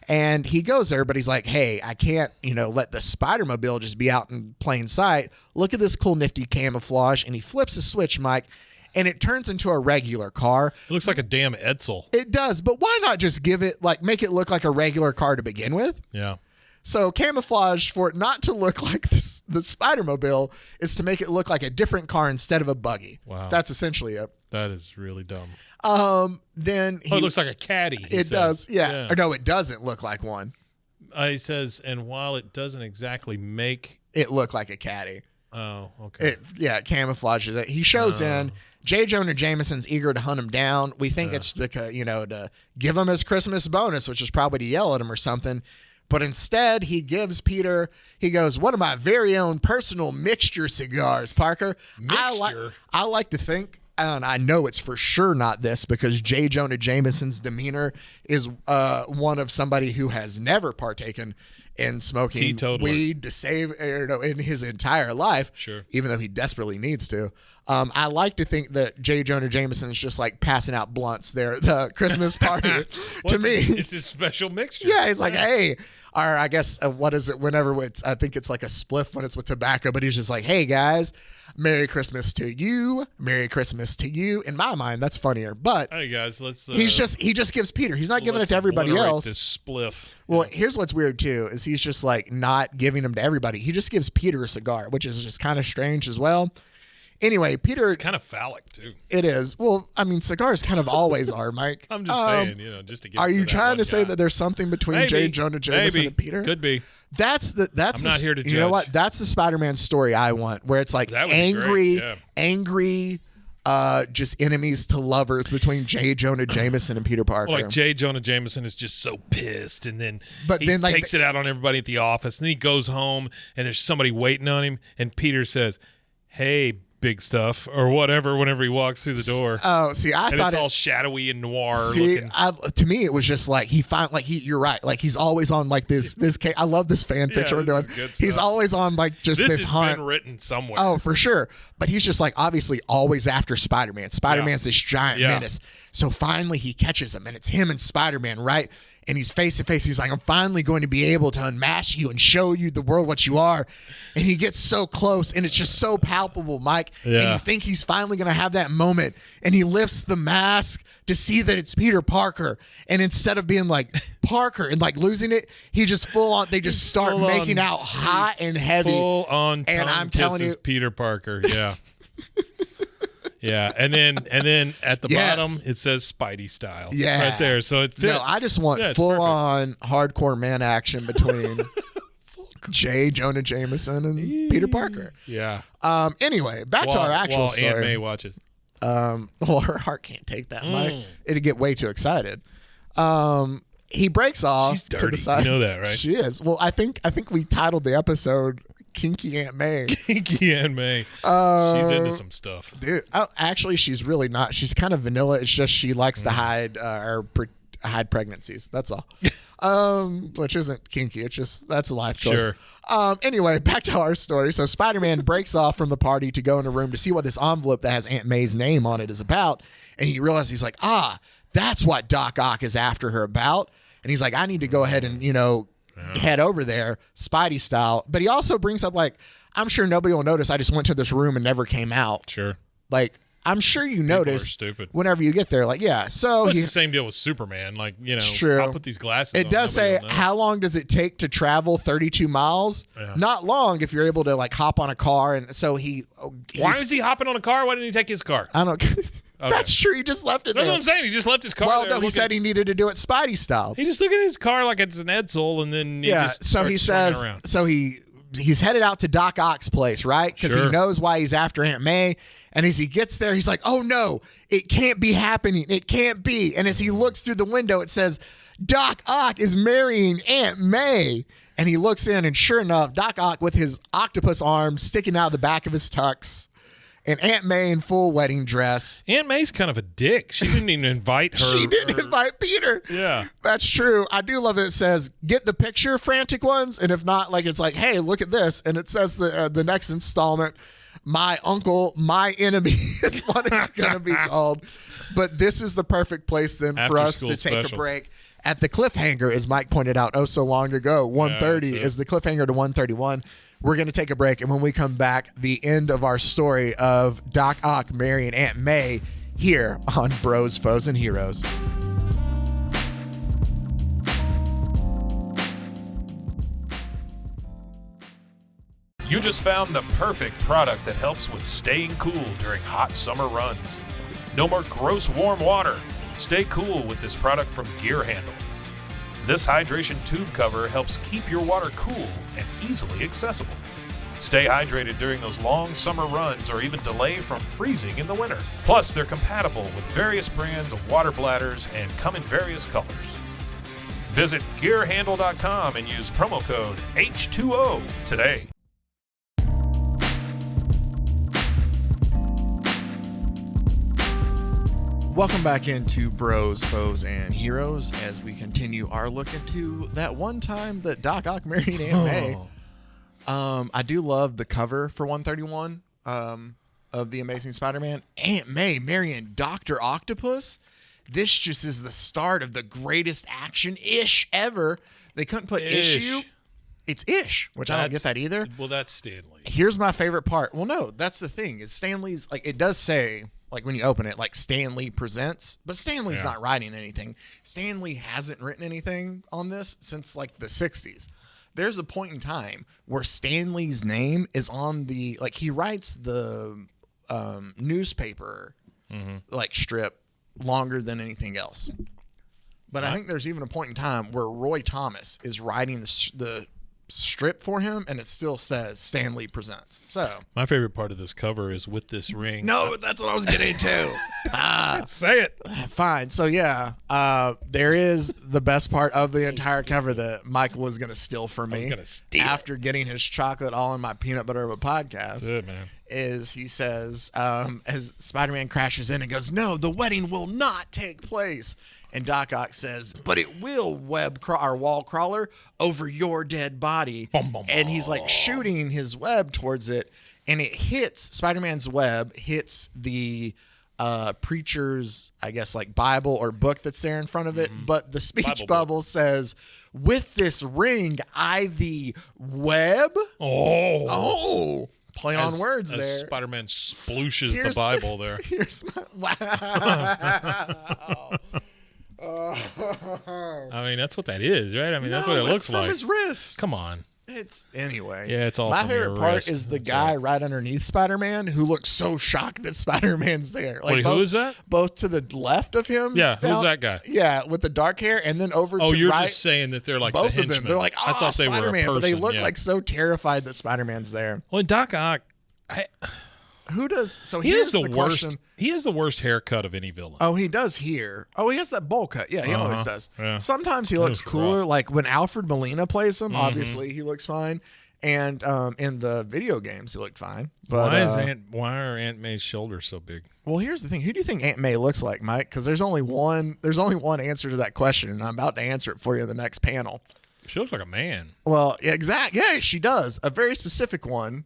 And he goes there, but he's like, hey, I can't, let the Spider-Mobile just be out in plain sight. Look at this cool, nifty camouflage. And he flips a switch, Mike, and it turns into a regular car. It looks like a damn Edsel. It does, but why not just make it look like a regular car to begin with? Yeah. So camouflage for it not to look like the Spider-Mobile is to make it look like a different car instead of a buggy. Wow. That's essentially it. That is really dumb. Then it looks like a caddy. It does, yeah. Or no, it doesn't look like one. He says, and while it doesn't exactly make it look like a caddy. Oh, okay. It camouflages it. He shows in. J. Jonah Jameson's eager to hunt him down. We think it's to give him his Christmas bonus, which is probably to yell at him or something. But instead, he gives Peter, he goes, one of my very own personal mixture cigars, Parker. Mixture? I like to think, and I know it's for sure not this because J. Jonah Jameson's demeanor is one of somebody who has never partaken in smoking weed to save in his entire life, even though he desperately needs to. I like to think that J. Jonah Jameson's just like passing out blunts there at the Christmas party. To me, it's his special mixture. Yeah, he's like, hey, or I guess what is it? Whenever I think it's like a spliff when it's with tobacco, but he's just like, hey guys, Merry Christmas to you, Merry Christmas to you. In my mind, that's funnier. But hey guys, let's. He just gives Peter. He's not giving it to everybody else. This spliff. Well, here's what's weird too is he's just like not giving them to everybody. He just gives Peter a cigar, which is just kind of strange as well. Anyway, Peter. It's kind of phallic too. It is. Well, I mean, cigars kind of always are, Mike. I'm just saying, just to get. Are you trying to say that there's something between J. Jonah Jameson and Peter? Could be. I'm not here to judge. You know what? That's the Spider-Man story I want, where it's like angry, just enemies to lovers between J. Jonah Jameson and Peter Parker. Well, like J. Jonah Jameson is just so pissed, and then he like, takes it out on everybody at the office, and then he goes home, and there's somebody waiting on him, and Peter says, "Hey, big stuff or whatever whenever he walks through the door. Oh, see, I and thought it's all shadowy and noir see, looking. to me, it was just like you're right. Like he's always on like this. I love this fan fiction we're doing. He's always on like just this hunt. This has been written somewhere. Oh, for sure. But he's just like obviously always after Spider-Man. Spider-Man's this giant menace. So finally he catches him, and it's him and Spider-Man, right? And he's face to face. He's like, I'm finally going to be able to unmask you and show you the world what you are. And he gets so close, and it's just so palpable, Mike. Yeah. And you think he's finally going to have that moment. And he lifts the mask to see that it's Peter Parker. And instead of being like Parker and like losing it, he just they just start making out hot and heavy. Full on tongue and I'm telling you, Peter Parker. Yeah. Yeah, and then at the bottom it says Spidey style. Yeah, right there. So it fits. No, I just want full on hardcore man action between J. Jonah Jameson and Peter Parker. Yeah. Anyway, back to our actual story. Aunt May watches. Well, her heart can't take that, Mike. It'd get way too excited. He breaks off. She's dirty. To the side. You know that, right? She is. Well, I think we titled the episode Kinky Aunt May. Kinky Aunt May. She's into some stuff. Dude, actually, she's really not. She's kind of vanilla. It's just she likes to hide hide pregnancies. That's all. Which isn't kinky. It's just that's a life choice. Sure. Anyway, back to our story. So Spider-Man breaks off from the party to go in a room to see what this envelope that has Aunt May's name on it is about. And he realizes he's like, that's what Doc Ock is after her about. And he's like, I need to go ahead and, head over there, Spidey style. But he also brings up, like, I'm sure nobody will notice I just went to this room and never came out. Sure. Like, I'm sure you People notice are stupid. whenever you get there. Like, yeah. So it's the same deal with Superman. Like, true. I'll put these glasses on. It does say, how long does it take to travel 32 miles? Yeah. Not long if you're able to, like, hop on a car. And so why is he hopping on a car? Why didn't he take his car? I don't Okay. That's true. He just left it That's there. what I'm saying. He just left his car Well, there. no, he said he needed to do it Spidey style. He just looked at his car like it's an Edsel, and then so he says, around. So he's headed out to Doc Ock's place, right? Because he knows why he's after Aunt May. And as he gets there, he's like, oh no, it can't be happening. It can't be. And as he looks through the window, it says, Doc Ock is marrying Aunt May. And he looks in, and sure enough, Doc Ock with his octopus arms sticking out the back of his tux. And Aunt May in full wedding dress. Aunt May's kind of a dick. She didn't even invite her. She didn't invite Peter. Yeah. That's true. I do love it says, get the picture, frantic ones. And if not, like it's like, hey, look at this. And it says the next installment, My Uncle, My Enemy is what it's going to be called. But this is the perfect place then for us to take a break. At the cliffhanger, as Mike pointed out so long ago, 130 is the cliffhanger to 131. We're going to take a break, and when we come back, the end of our story of Doc Ock marrying Aunt May here on Bros, Foes, and Heroes. You just found the perfect product that helps with staying cool during hot summer runs. No more gross warm water. Stay cool with this product from Gear Handle. This hydration tube cover helps keep your water cool and easily accessible. Stay hydrated during those long summer runs or even delay from freezing in the winter. Plus, they're compatible with various brands of water bladders and come in various colors. Visit GearHandle.com and use promo code H2O today. Welcome back into Bros, Foes, and Heroes as we continue our look into that one time that Doc Ock married Aunt May. I do love the cover for 131 of The Amazing Spider-Man. Aunt May marrying Dr. Octopus. This just is the start of the greatest action-ish ever. They couldn't put issue. It's ish, which I don't get that either. Well, that's Stan Lee. Here's my favorite part. Well, no, that's the thing. Is Stan Lee's, like, it does say, like, when you open it, like, Stan Lee presents, but Stan Lee's not writing anything. Stan Lee hasn't written anything on this since, like, the 60s. There's a point in time where Stan Lee's name is on the, like, he writes the newspaper, like, strip longer than anything else. But I think there's even a point in time where Roy Thomas is writing the strip for him, and it still says Stan Lee presents. So my favorite part of this cover is with this ring. No, that's what I was getting to. Say it. Fine. So yeah, there is the best part of the entire cover that Michael was going to steal from me I was gonna steal after getting his chocolate all in my peanut butter of a podcast. Good, man. is he says, as Spider-Man crashes in and goes, "No, the wedding will not take place." And Doc Ock says, "But it will, wall crawler, over your dead body." Bum, bum, and he's like shooting his web towards it, and it hits, Spider-Man's web hits the preacher's, I guess, like Bible or book that's there in front of it. But the speech Bible bubble says, "With this ring, I the web." Oh. Play on words as there. Spider-Man splooshes the Bible there. Here's my wow. I mean, that's what that is, right? I mean, that's what it looks like. From his wrist. Come on. It's anyway. Yeah, it's all my from favorite your part wrist. is the That's guy right. underneath Spider-Man who looks so shocked that Spider-Man's there. Like Wait, both, who is that? Both to the left of him. Yeah, who's that guy? Yeah, with the dark hair, and then over Oh, to you're right. just saying that they're like both the of them. henchmen. They're like, I thought they Spider-Man, were a person. but they look yeah. like so terrified that Spider-Man's there. Well, Doc Ock, Who does? So he here's has the worst. question. He has the worst haircut of any villain. Oh, he does here. Oh, he has that bowl cut. Yeah, he always does. Yeah. Sometimes he looks was cooler. rough. Like when Alfred Molina plays him, obviously he looks fine. And in the video games, he looked fine. But Why are Aunt May's shoulders so big? well, here's the thing. Who do you think Aunt May looks like, Mike? Because there's only one answer to that question, and I'm about to answer it for you in the next panel. She looks like a man. Well, exactly. Yeah, she does. A very specific one.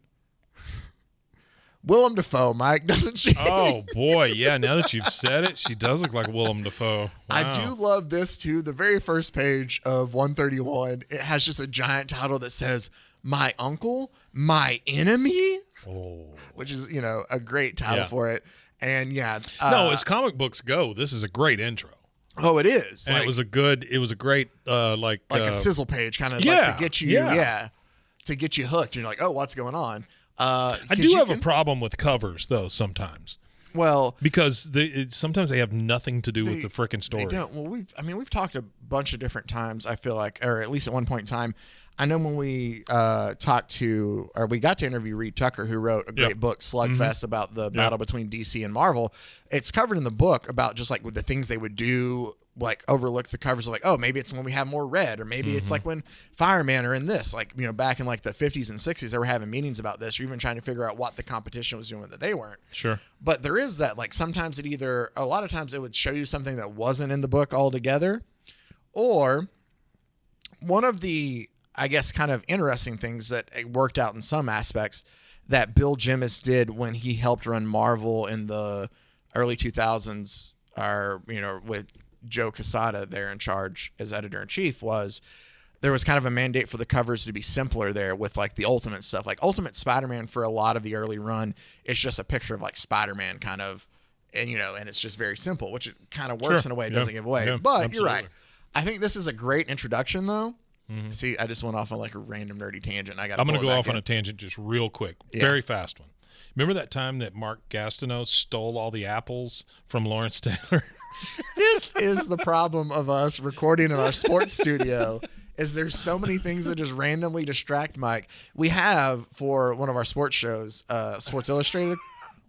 Willem Dafoe, Mike, doesn't she? Oh boy, yeah. Now that you've said it, she does look like Willem Dafoe. Wow. I do love this too. The very first page of 131, it has just a giant title that says, "My Uncle, My Enemy," which is, a great title for it. And yeah. No, as comic books go, this is a great intro. Oh, it is. And it was a great, like a sizzle page kind of yeah, like to get you, to get you hooked. You're like, oh, what's going on? I do have a problem with covers though sometimes. Well, because sometimes they have nothing to do with the frickin' story. They don't. Well, we've talked a bunch of different times, I feel like, or at least at one point in time. I know when we we got to interview Reed Tucker, who wrote a great book, Slugfest, about the battle between DC and Marvel. It's covered in the book about just like with the things they would do, like overlook the covers of like, oh, maybe it's when we have more red, or maybe it's like when Fireman are in this, like, back in like the 50s and 60s, they were having meetings about this, or even trying to figure out what the competition was doing that they weren't. Sure. But there is that, like, sometimes a lot of times it would show you something that wasn't in the book altogether, or one of the, I guess, kind of interesting things that worked out in some aspects that Bill Jemas did when he helped run Marvel in the early 2000s, or, with Joe Quesada there in charge as editor-in-chief, was there was kind of a mandate for the covers to be simpler there with like the Ultimate stuff. Like Ultimate Spider-Man for a lot of the early run, it's just a picture of like Spider-Man kind of, and and it's just very simple, which it kind of works in a way it doesn't give away. Yeah, but absolutely. You're right. I think this is a great introduction though. See, I just went off on like a random nerdy tangent. I'm going to go off on a tangent just real quick. Yeah. Very fast one. Remember that time that Mark Gastineau stole all the apples from Lawrence Taylor? This is the problem of us recording in our sports studio, is there's so many things that just randomly distract Mike. We have, for one of our sports shows, Sports Illustrated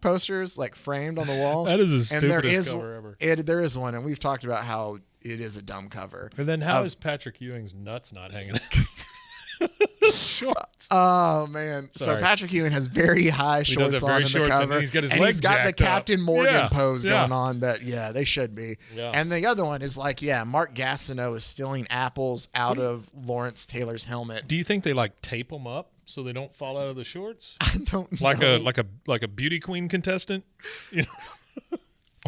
posters like framed on the wall. That is the stupidest cover ever. There is one, and we've talked about how it is a dumb cover. And then how is Patrick Ewing's nuts not hanging out? Shorts. Oh man! Sorry. So Patrick Ewing has very high shorts on in the cover, and he's got his and legs he's got the jacked up. Captain Morgan Yeah, pose yeah. going on. That they should be. Yeah. And the other one is like, Mark Gastineau is stealing apples out of Lawrence Taylor's helmet. Do you think they like tape them up so they don't fall out of the shorts? I don't know. Like a beauty queen contestant,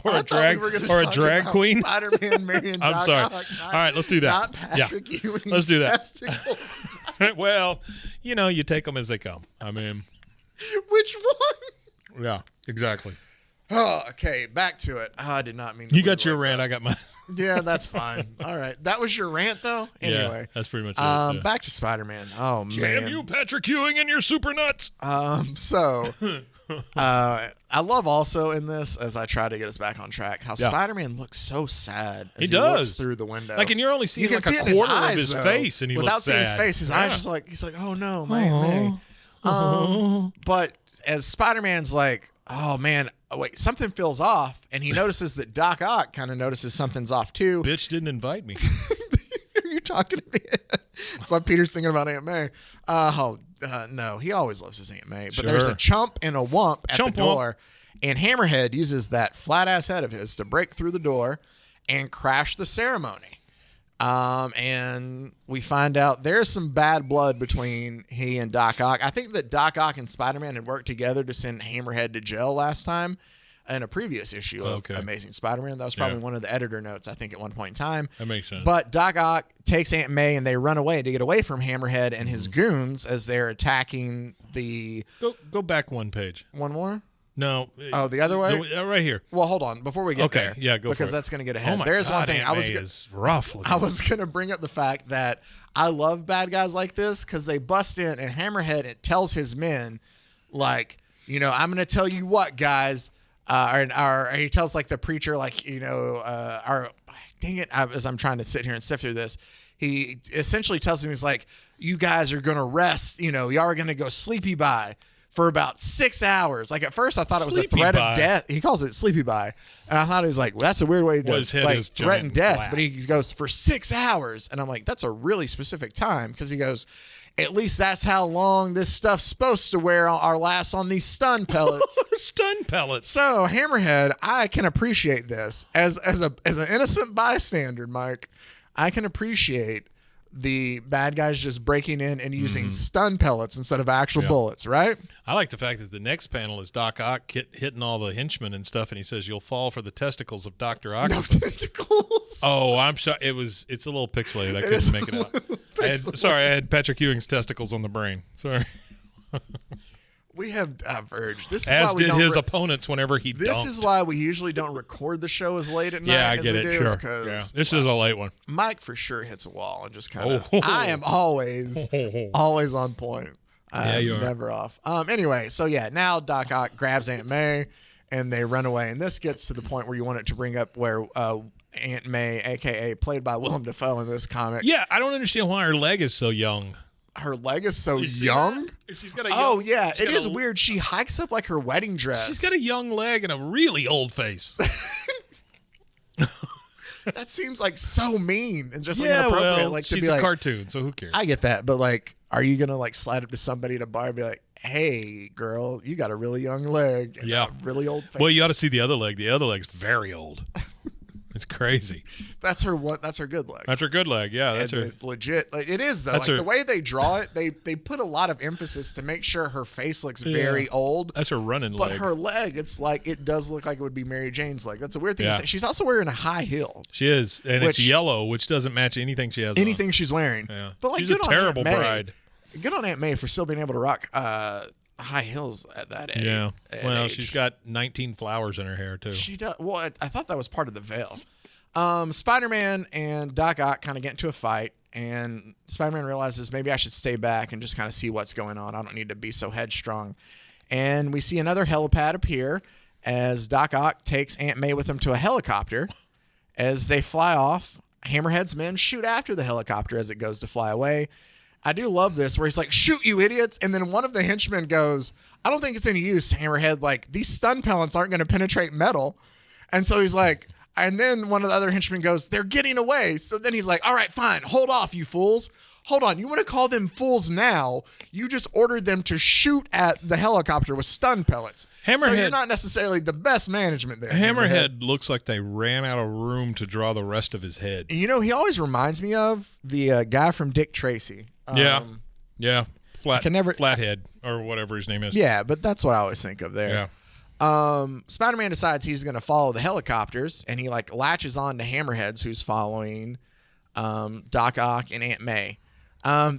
or I a thought we were drag gonna or a talk drag about queen. Spider-Man marrying I'm Doc sorry. Ock, All right, let's do that. Not Patrick Ewing's Let's do that. testicles. Well, you take them as they come. I mean, Which one? yeah, exactly. Oh, okay, back to it. I did not mean to You lose got your like rant. that. I got mine. Yeah, that's fine. All right. That was your rant, though? Anyway. Yeah, that's pretty much it. Yeah. Back to Spider-Man. Oh, Damn man. you, Patrick Ewing, and your super nuts. So, I love also in this, as I try to get us back on track, how Spider-Man looks so sad as he looks through the window. Like, and you're only seeing you can like see a it in quarter eyes, of his though. face, and he Without looks sad. seeing his face, his eyes just like, he's like, oh no, May. But as Spider-Man's like, oh man, wait, something feels off, and he notices that Doc Ock kind of notices something's off too. Bitch didn't invite me. you talking to me? That's why Peter's thinking about Aunt May. No, he always loves his Aunt May. But there's a chump and a wump at the door, and Hammerhead uses that flat-ass head of his to break through the door and crash the ceremony. And we find out there's some bad blood between he and Doc Ock. I think that Doc Ock and Spider-Man had worked together to send Hammerhead to jail last time in a previous issue of Amazing Spider-Man. That was probably one of the editor notes, I think, at one point in time. That makes sense. But Doc Ock takes Aunt May and they run away to get away from Hammerhead and his goons as they're attacking the... Go back one page. One more? No. Oh, the other way? Right here. Well, hold on. Before we get there. Yeah, go because for it. that's going to get ahead. Oh my There's God, one thing. Aunt May is rough looking. I was going to bring up the fact that I love bad guys like this because they bust in and Hammerhead tells his men, like, I'm going to tell you what, guys. Or he tells like the preacher, like, dang it, as I'm trying to sit here and sift through this, he essentially tells him, he's like, you guys are going to rest, y'all are going to go sleepy by for about 6 hours. Like at first I thought it was a threat of death. He calls it sleepy by. And I thought he was like, well, that's a weird way to do it. Like threaten death. But he goes for 6 hours. And I'm like, that's a really specific time. Because he goes, at least that's how long this stuff's supposed to wear our last on these stun pellets. Stun pellets. So Hammerhead, I can appreciate this as an innocent bystander, Mike. I can appreciate the bad guys just breaking in and using stun pellets instead of actual bullets, right? I like the fact that the next panel is Doc Ock hitting all the henchmen and stuff, and he says, "You'll fall for the testicles of Dr. Octopus." No tentacles. Oh, I'm sure it's a little pixelated. I couldn't make it out. I had Patrick Ewing's testicles on the brain. Sorry. We have diverged. This is as why we did don't his opponents whenever he This dunked. is why we usually don't record the show as late at night. Yeah, I get it. Sure. Yeah. This is a late one. Mike for sure hits a wall and just kind of. I am always on point. I'm never off. Anyway, so now Doc Ock grabs Aunt May and they run away, and this gets to the point where you want it to bring up where Aunt May, aka played by Willem Dafoe in this comic. Yeah, I don't understand why her leg is so young. Her leg is so young. She's got a it is weird. She hikes up like her wedding dress. She's got a young leg and a really old face. That seems like so mean and just like inappropriate. Well, like to she's be a like, cartoon, so who cares? I get that, but like, are you gonna like slide up to somebody at a bar and be like, "Hey, girl, you got a really young leg and a really old face"? Well, you ought to see the other leg. The other leg's very old. It's crazy. That's her good leg. That's her good leg. Yeah, that's her legit. Like it is though. Like the way they draw it, they put a lot of emphasis to make sure her face looks very old. That's her running leg. But her leg, it's like it does look like it would be Mary Jane's leg. That's a weird thing to say. She's also wearing a high heel. She is, and it's yellow, which doesn't match anything she has. Anything she's wearing. Yeah. But like, she's a terrible bride. Good on Aunt May for still being able to rock high heels at that age. Yeah. Well, she's got 19 flowers in her hair too. She does. Well, I thought that was part of the veil. Spider-Man and Doc Ock kind of get into a fight, and Spider-Man realizes maybe I should stay back and just kind of see what's going on. I don't need to be so headstrong. And we see another helipad appear as Doc Ock takes Aunt May with him to a helicopter. As they fly off, Hammerhead's men shoot after the helicopter as it goes to fly away. I do love this where he's like, "Shoot, you idiots." And then one of the henchmen goes, "I don't think it's any use, Hammerhead. Like, these stun pellets aren't going to penetrate metal." And so he's like, and then one of the other henchmen goes, "They're getting away." So then he's like, "All right, fine. Hold off, you fools. Hold on. You want to call them fools now? You just ordered them to shoot at the helicopter with stun pellets." So you're not necessarily the best management there. Hammerhead looks like they ran out of room to draw the rest of his head. He always reminds me of the guy from Dick Tracy. Yeah. Flathead or whatever his name is. Yeah, but that's what I always think of there. Yeah. Spider-Man decides he's going to follow the helicopters, and he like latches on to Hammerheads, who's following Doc Ock and Aunt May.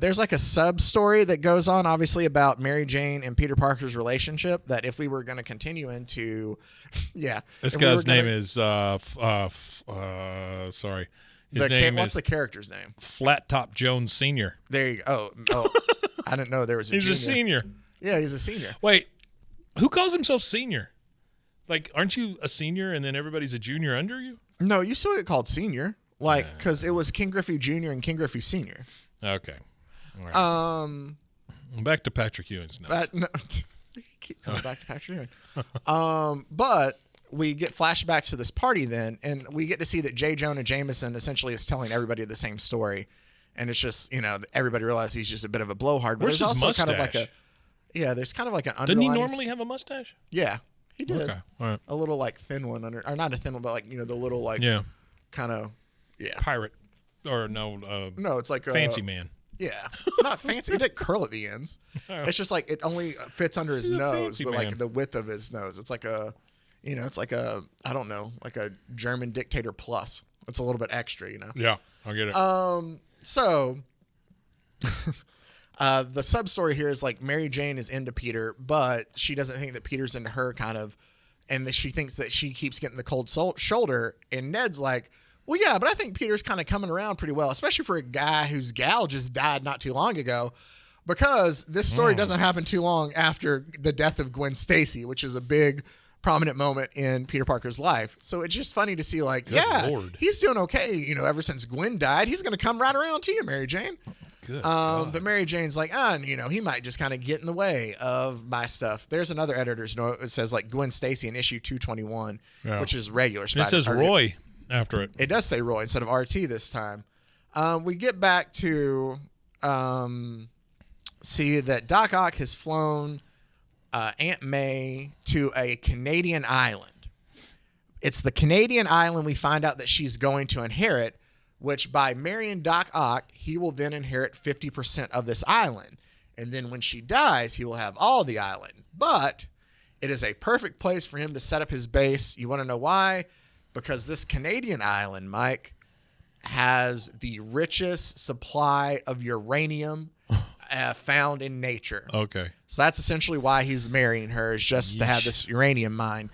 There's like a sub story that goes on, obviously, about Mary Jane and Peter Parker's relationship. That if we were going to continue into, this guy's name is sorry. His name what's the character's name? Flat Top Jones Sr. There you go. Oh, I didn't know there was a junior. He's a senior. Yeah, he's a senior. Wait. Who calls himself senior? Like, aren't you a senior and then everybody's a junior under you? No, you still get called senior. Like, because it was King Griffey Jr. and King Griffey Sr. Okay. All right. Back to Patrick Ewing's notes. Keep coming back to Patrick Ewing. But we get flashbacks to this party then, and we get to see that J. Jonah Jameson essentially is telling everybody the same story. And it's just, everybody realizes he's just a bit of a blowhard. But Where's there's his also kind of mustache? there's kind of like an Didn't underlying... he normally have a mustache? Yeah, he did. Okay, all right. A little like thin one under, or not a thin one, but like, the little like kind of, Pirate. Or no, no, it's like fancy man. Yeah, not fancy. It didn't curl at the ends. It's just like it only fits under his nose, but like the width of his nose. It's like it's like a, I don't know, like a German dictator plus. It's a little bit extra, Yeah, I get it. So the sub story here is like Mary Jane is into Peter, but she doesn't think that Peter's into her, kind of, and that she thinks that she keeps getting the cold shoulder. And Ned's like, well, yeah, but I think Peter's kind of coming around pretty well, especially for a guy whose gal just died not too long ago, because this story doesn't happen too long after the death of Gwen Stacy, which is a big prominent moment in Peter Parker's life. So it's just funny to see, like, Lord. He's doing okay, ever since Gwen died. He's going to come right around to you, Mary Jane. Good But Mary Jane's like, he might just kind of get in the way of my stuff. There's another editor's note. It says, like, Gwen Stacy in issue 221, which is regular. It says Roy after it. It does say Roy instead of RT this time. We get back to see that Doc Ock has flown Aunt May to a Canadian island. It's the Canadian island we find out that she's going to inherit, which by marrying Doc Ock, he will then inherit 50% of this island. And then when she dies, he will have all the island. But it is a perfect place for him to set up his base. You want to know why? Because this Canadian island, Mike, has the richest supply of uranium found in nature. Okay. So that's essentially why he's marrying her, is just to have this uranium mine.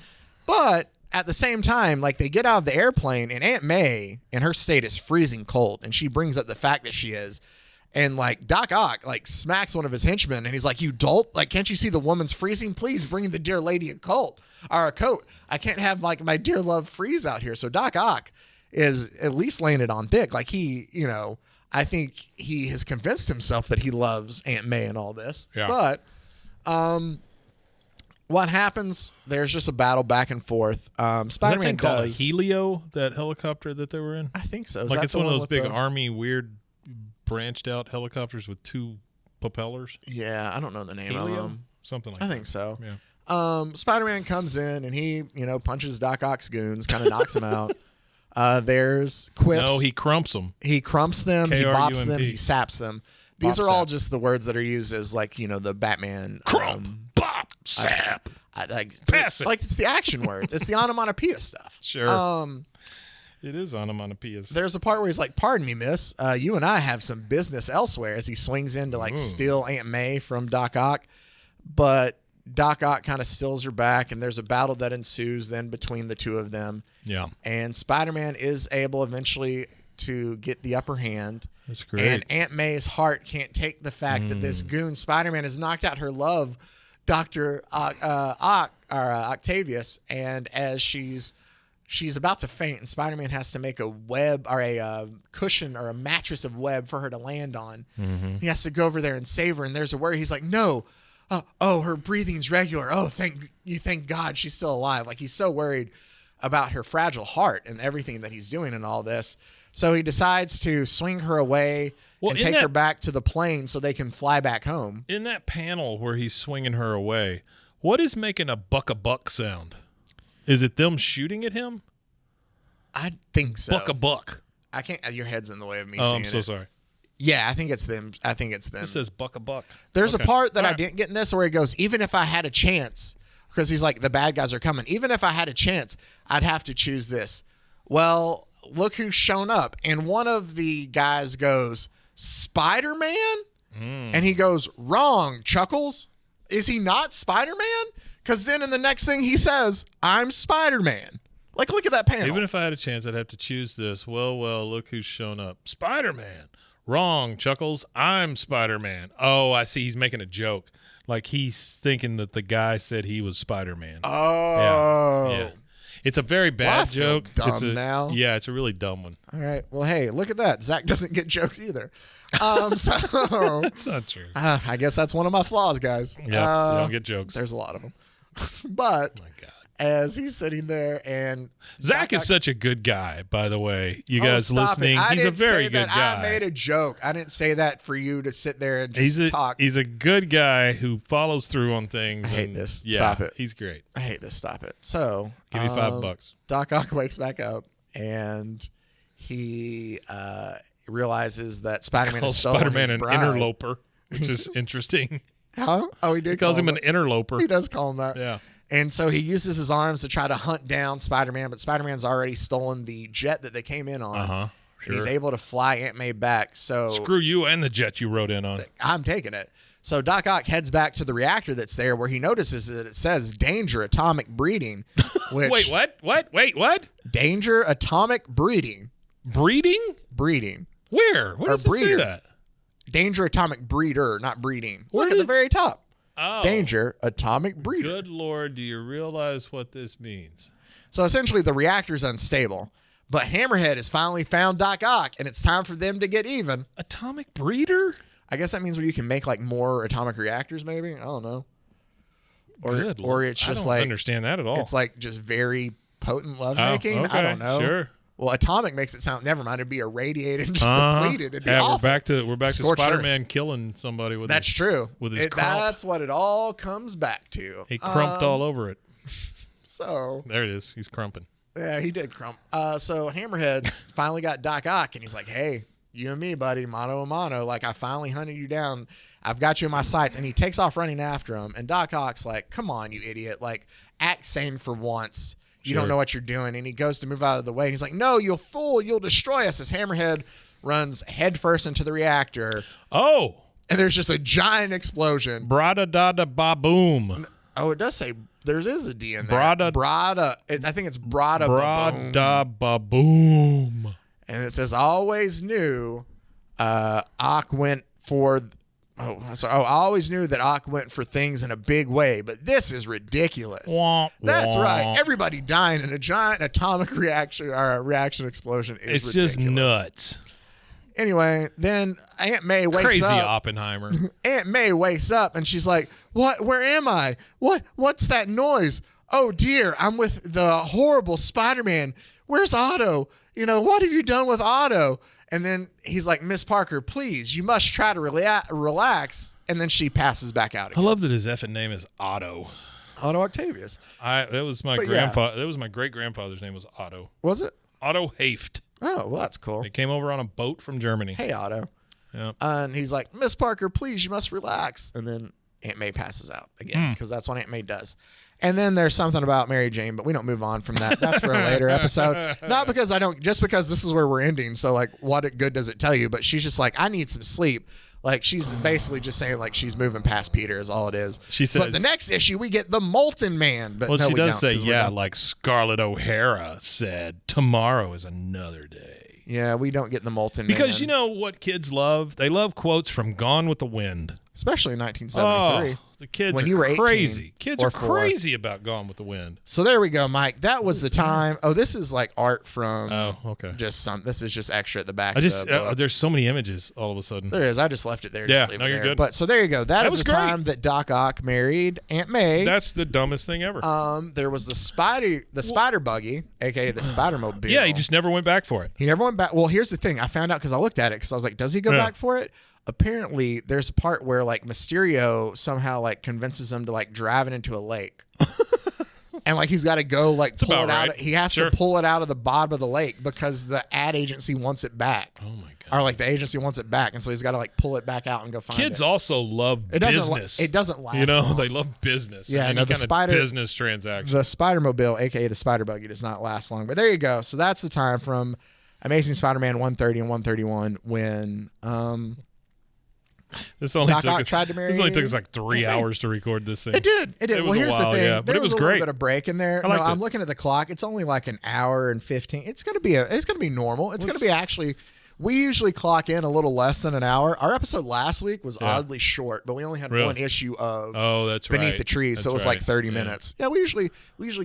But at the same time, like, they get out of the airplane, and Aunt May in her state is freezing cold, and she brings up the fact that she is. And like Doc Ock like smacks one of his henchmen, and he's like, "You dolt! Like, can't you see the woman's freezing? Please bring the dear lady a coat. I can't have like my dear love freeze out here." So Doc Ock is at least laying it on thick. Like, he, I think he has convinced himself that he loves Aunt May and all this. Yeah. But what happens? There's just a battle back and forth. Spider-Man called does Helio, that helicopter that they were in. I think so. Like, it's one of those big army weird branched out helicopters with two propellers. Yeah, I don't know the name Helio? of them. Something like I that. think so. Yeah. Spider-Man comes in and he, punches Doc Ock's goons, kind of knocks him out. There's quips. No, he crumps them. He crumps them, he bops them, K-R-U-M-P. he saps them. These are all just the words that are used as, like, the Batman. Crump, bop, sap. Pass it. Like, it's the action words. It's the onomatopoeia stuff. Sure. It is onomatopoeias. There's a part where he's like, "Pardon me, miss. You and I have some business elsewhere," as he swings in to, like, steal Aunt May from Doc Ock. But Doc Ock kind of steals her back, and there's a battle that ensues then between the two of them. Yeah. And Spider-Man is able eventually to get the upper hand. That's great. And Aunt May's heart can't take the fact that this goon Spider-Man has knocked out her love, Dr. Octavius, and as she's about to faint, and Spider-Man has to make a web or a cushion or a mattress of web for her to land on. Mm-hmm. He has to go over there and save her, and there's a word. He's like, "No. Her breathing's regular. Oh, thank God she's still alive." Like, he's so worried about her fragile heart and everything that he's doing and all this. So he decides to swing her away and take her back to the plane so they can fly back home. In that panel where he's swinging her away, what is making a buck sound? Is it them shooting at him? I think so. Buck. I can't. Your head's in the way of me Oh, seeing I'm so it. sorry. Yeah, I think it's them. It says buck. There's Okay. a part that All I right. didn't get in this where he goes, "Even if I had a chance," because he's like, the bad guys are coming. "Even if I had a chance, I'd have to choose this." Well, look who's shown up. And one of the guys goes, "Spider-Man?" And he goes, "Wrong, Chuckles. Is he not Spider-Man?" Because then in the next thing he says, "I'm Spider-Man." Like, look at that panel. Even if I had a chance, I'd have to choose this. Well, look who's shown up. Spider-Man. Wrong, Chuckles. I'm Spider-Man. Oh, I see. He's making a joke. Like, he's thinking that the guy said he was Spider-Man. Oh. Yeah. It's a very bad Well, I feel joke. dumb now. Yeah, it's a really dumb one. All right. Well, hey, look at that. Zach doesn't get jokes either. So That's not true. I guess that's one of my flaws, guys. Yeah, you don't get jokes. There's a lot of them. But Oh my God. as he's sitting there, and Zach is such a good guy, by the way. You guys stop listening, it. he's a very good guy. I made a joke. I didn't say that for you to sit there and just talk. He's a good guy who follows through on things. I hate this. Yeah, Stop it. He's great. I hate this. Stop it. So Give me $5. Doc Ock wakes back up, and he realizes that Spider-Man is stolen Spider-Man his an bride. interloper, which is interesting. Huh? Oh, he did. He calls him an interloper. He does call him that. Yeah. And so he uses his arms to try to hunt down Spider-Man, but Spider-Man's already stolen the jet that they came in on. Uh-huh. Sure. He's able to fly Aunt May back. So screw you and the jet you rode in on. I'm taking it. So Doc Ock heads back to the reactor that's there, where he notices that it says "Danger Atomic Breeding." Which, Wait, what? What? Wait, what? Danger Atomic Breeding. Breeding? Breeding. Where? Where does it say that? Danger Atomic Breeder, not breeding. Where Look at the very top. Oh. Danger Atomic Breeder. Good Lord, do you realize what this means? So essentially the reactor's unstable, but Hammerhead has finally found Doc Ock, and it's time for them to get even. Atomic breeder? I guess that means where you can make like more atomic reactors, maybe. I don't know. Or it's just I don't understand that at all. It's like just very potent lovemaking. Okay, I don't know. Sure. Well, atomic makes it sound. Never mind. It'd be irradiated and just depleted. It'd be awful. We're back to Spider-Man killing somebody with. That's true. With his crump. That's what it all comes back to. He crumped all over it. So there it is. He's crumping. Yeah, he did crump. So Hammerhead's finally got Doc Ock, and he's like, "Hey, you and me, buddy, mano a mano. Like, I finally hunted you down. I've got you in my sights." And he takes off running after him. And Doc Ock's like, "Come on, you idiot! Like, act sane for once. You don't know what you're doing." And he goes to move out of the way. And he's like, "No, you fool! You'll destroy us!" As Hammerhead runs headfirst into the reactor. Oh! And there's just a giant explosion. Brada da da ba boom. Oh, it does say there is a D in there. Brada. I think it's Brada ba boom. And it says, "Always knew Ock went for." I always knew that Ock went for things in a big way, but this is ridiculous. That's right. Everybody dying in a giant atomic reaction explosion is ridiculous. It's just nuts. Anyway, then Aunt May wakes up. Crazy Oppenheimer. Aunt May wakes up and she's like, "What? Where am I? What's that noise? Oh dear, I'm with the horrible Spider-Man. Where's Otto? What have you done with Otto?" And then he's like, "Miss Parker, please, you must try to relax." And then she passes back out again. I love that his effing name is Otto. Otto Octavius. That was my grandfather. That was my great grandfather's name was Otto. Was it? Otto Haft. Oh, well, that's cool. They came over on a boat from Germany. Hey, Otto. Yeah. And he's like, "Miss Parker, please, you must relax." And then Aunt May passes out again, because that's what Aunt May does. And then there's something about Mary Jane, but we don't move on from that. That's for a later episode. Not because just because this is where we're ending. So like, what good does it tell you? But she's just like, "I need some sleep." Like, she's basically just saying like she's moving past Peter is all it is. She says. But the next issue we get the Molten Man. But well, no, she does say, yeah, like Scarlett O'Hara said, tomorrow is another day. Yeah, we don't get the Molten Man. Because you know what kids love? They love quotes from Gone with the Wind. Especially in 1973. Oh, the kids when are you were 18 crazy. Kids or are 4. crazy about Gone with the Wind. So there we go, Mike. That was the time. Oh, this is like art from. Oh, okay. This is just extra at the back. There's so many images all of a sudden. There is. I just left it there. Yeah, just no, you're there. good. But so there you go. That is the great. time that Doc Ock married Aunt May. That's the dumbest thing ever. There was the spider buggy, aka the Spider-Mobile. Yeah, he just never went back for it. He never went back. Well, here's the thing. I found out because I looked at it because I was like, does he go back for it? Apparently, there's a part where like Mysterio somehow like convinces him to like drive it into a lake. And like he's got to go like pull it out. He has to pull it out of the bottom of the lake because the ad agency wants it back. Oh my god! Or like the agency wants it back, and so he's got to like pull it back out and go find it. Kids also love business. It doesn't last. Long. They love business. Yeah, any kind of business transaction. The Spider-Mobile, aka the Spider Buggy, does not last long. But there you go. So that's the time from Amazing Spider-Man 130 and 131 when This only Doc took Ock tried to marry. This only took us like 3 hours to record this thing. It did. Well, here's the thing. Yeah, but it was a great. little bit of break in there. I liked I'm it. looking at the clock. It's only like an hour and 15. It's gonna be normal. It's gonna be actually. We usually clock in a little less than an hour. Our episode last week was oddly short, but we only had one issue of Beneath the Trees, so it was like 30 minutes. Yeah, we usually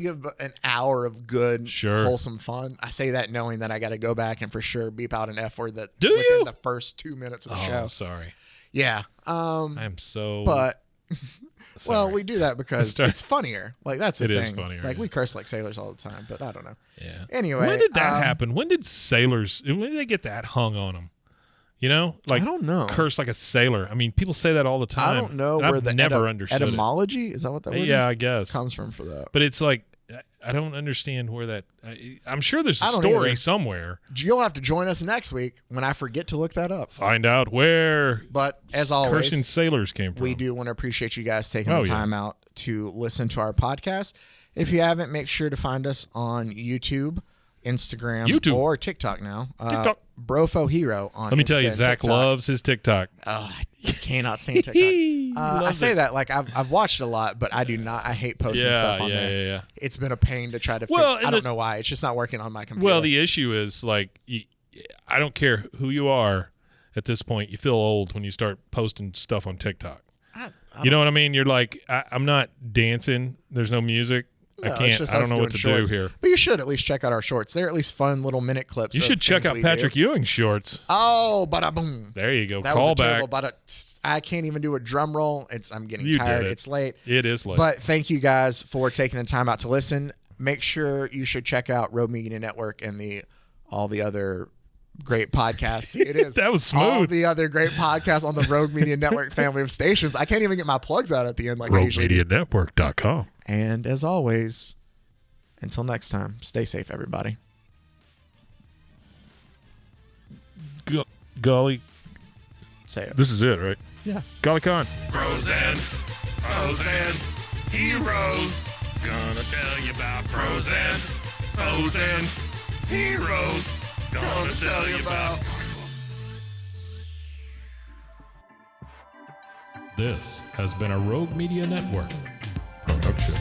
give an hour of good, wholesome fun. I say that knowing that I got to go back and for sure beep out an F word within the first 2 minutes of the show. Sorry. Yeah. I am so. But Well, Sorry. we do that because Sorry. it's funnier. Like, that's the It thing. is funnier, Like, yeah. we curse like sailors all the time, but I don't know. Yeah. Anyway. When did that happen? When did they get that hung on them? You know, like I don't know. curse like a sailor. I mean, people say that all the time. I don't know and where I've the never understood etymology is that what that word Yeah, is? I guess. Comes from for that. But it's like I don't understand where that. I'm sure there's a I don't story either. somewhere. You'll have to join us next week when I forget to look that up. Find out where But as always, cursing sailors came from. we do want to appreciate you guys taking Oh, the yeah. time out to listen to our podcast. If you haven't, make sure to find us on YouTube, Instagram, or TikTok now. TikTok. Brofo Hero on Let me Insta tell you, and Zach TikTok. loves his TikTok. Oh, you cannot stand TikTok. I Loves say it. that like I've watched a lot, but I do not. I hate posting stuff on there. Yeah. It's been a pain to try to. Well, I don't know why. It's just not working on my computer. Well, the issue is like I don't care who you are. At this point, you feel old when you start posting stuff on TikTok. You know what I mean? You're like, I'm not dancing. There's no music. No, I can't. I don't know what to do here. But you should at least check out our shorts. They're at least fun little minute clips. You should check out Patrick Ewing's shorts. Oh, bada boom. There you go. That Call was a back. terrible, I can't even do a drum roll. I'm getting You tired. did it. It's late. It is late. But thank you guys for taking the time out to listen. Make sure you should check out Road Media Network and all the other great podcasts. It is. That was smooth. All the other great podcasts on the Road Media Network family of stations. I can't even get my plugs out at the end like I usually do. RoadMediaNetwork.com. And as always, until next time, stay safe, everybody. Golly, Say it. this is it, right? Yeah. Golly Con. Pros and heroes. Gonna tell you about pros and heroes. Gonna tell you about. This has been a Rogue Media Network production.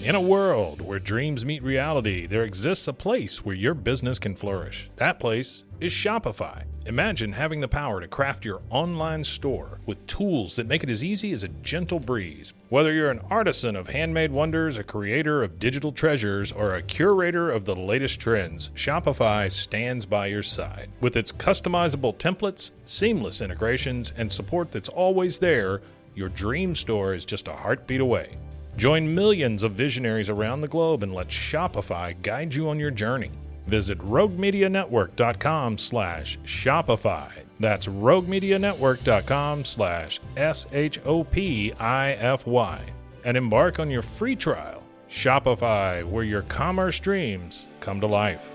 In a world where dreams meet reality, there exists a place where your business can flourish. That place is Shopify. Imagine having the power to craft your online store with tools that make it as easy as a gentle breeze. Whether you're an artisan of handmade wonders, a creator of digital treasures, or a curator of the latest trends, Shopify stands by your side. With its customizable templates, seamless integrations, and support that's always there, your dream store is just a heartbeat away. Join millions of visionaries around the globe and let Shopify guide you on your journey. Visit roguemedianetwork.com/Shopify. That's roguemedianetwork.com/SHOPIFY. And embark on your free trial. Shopify, where your commerce dreams come to life.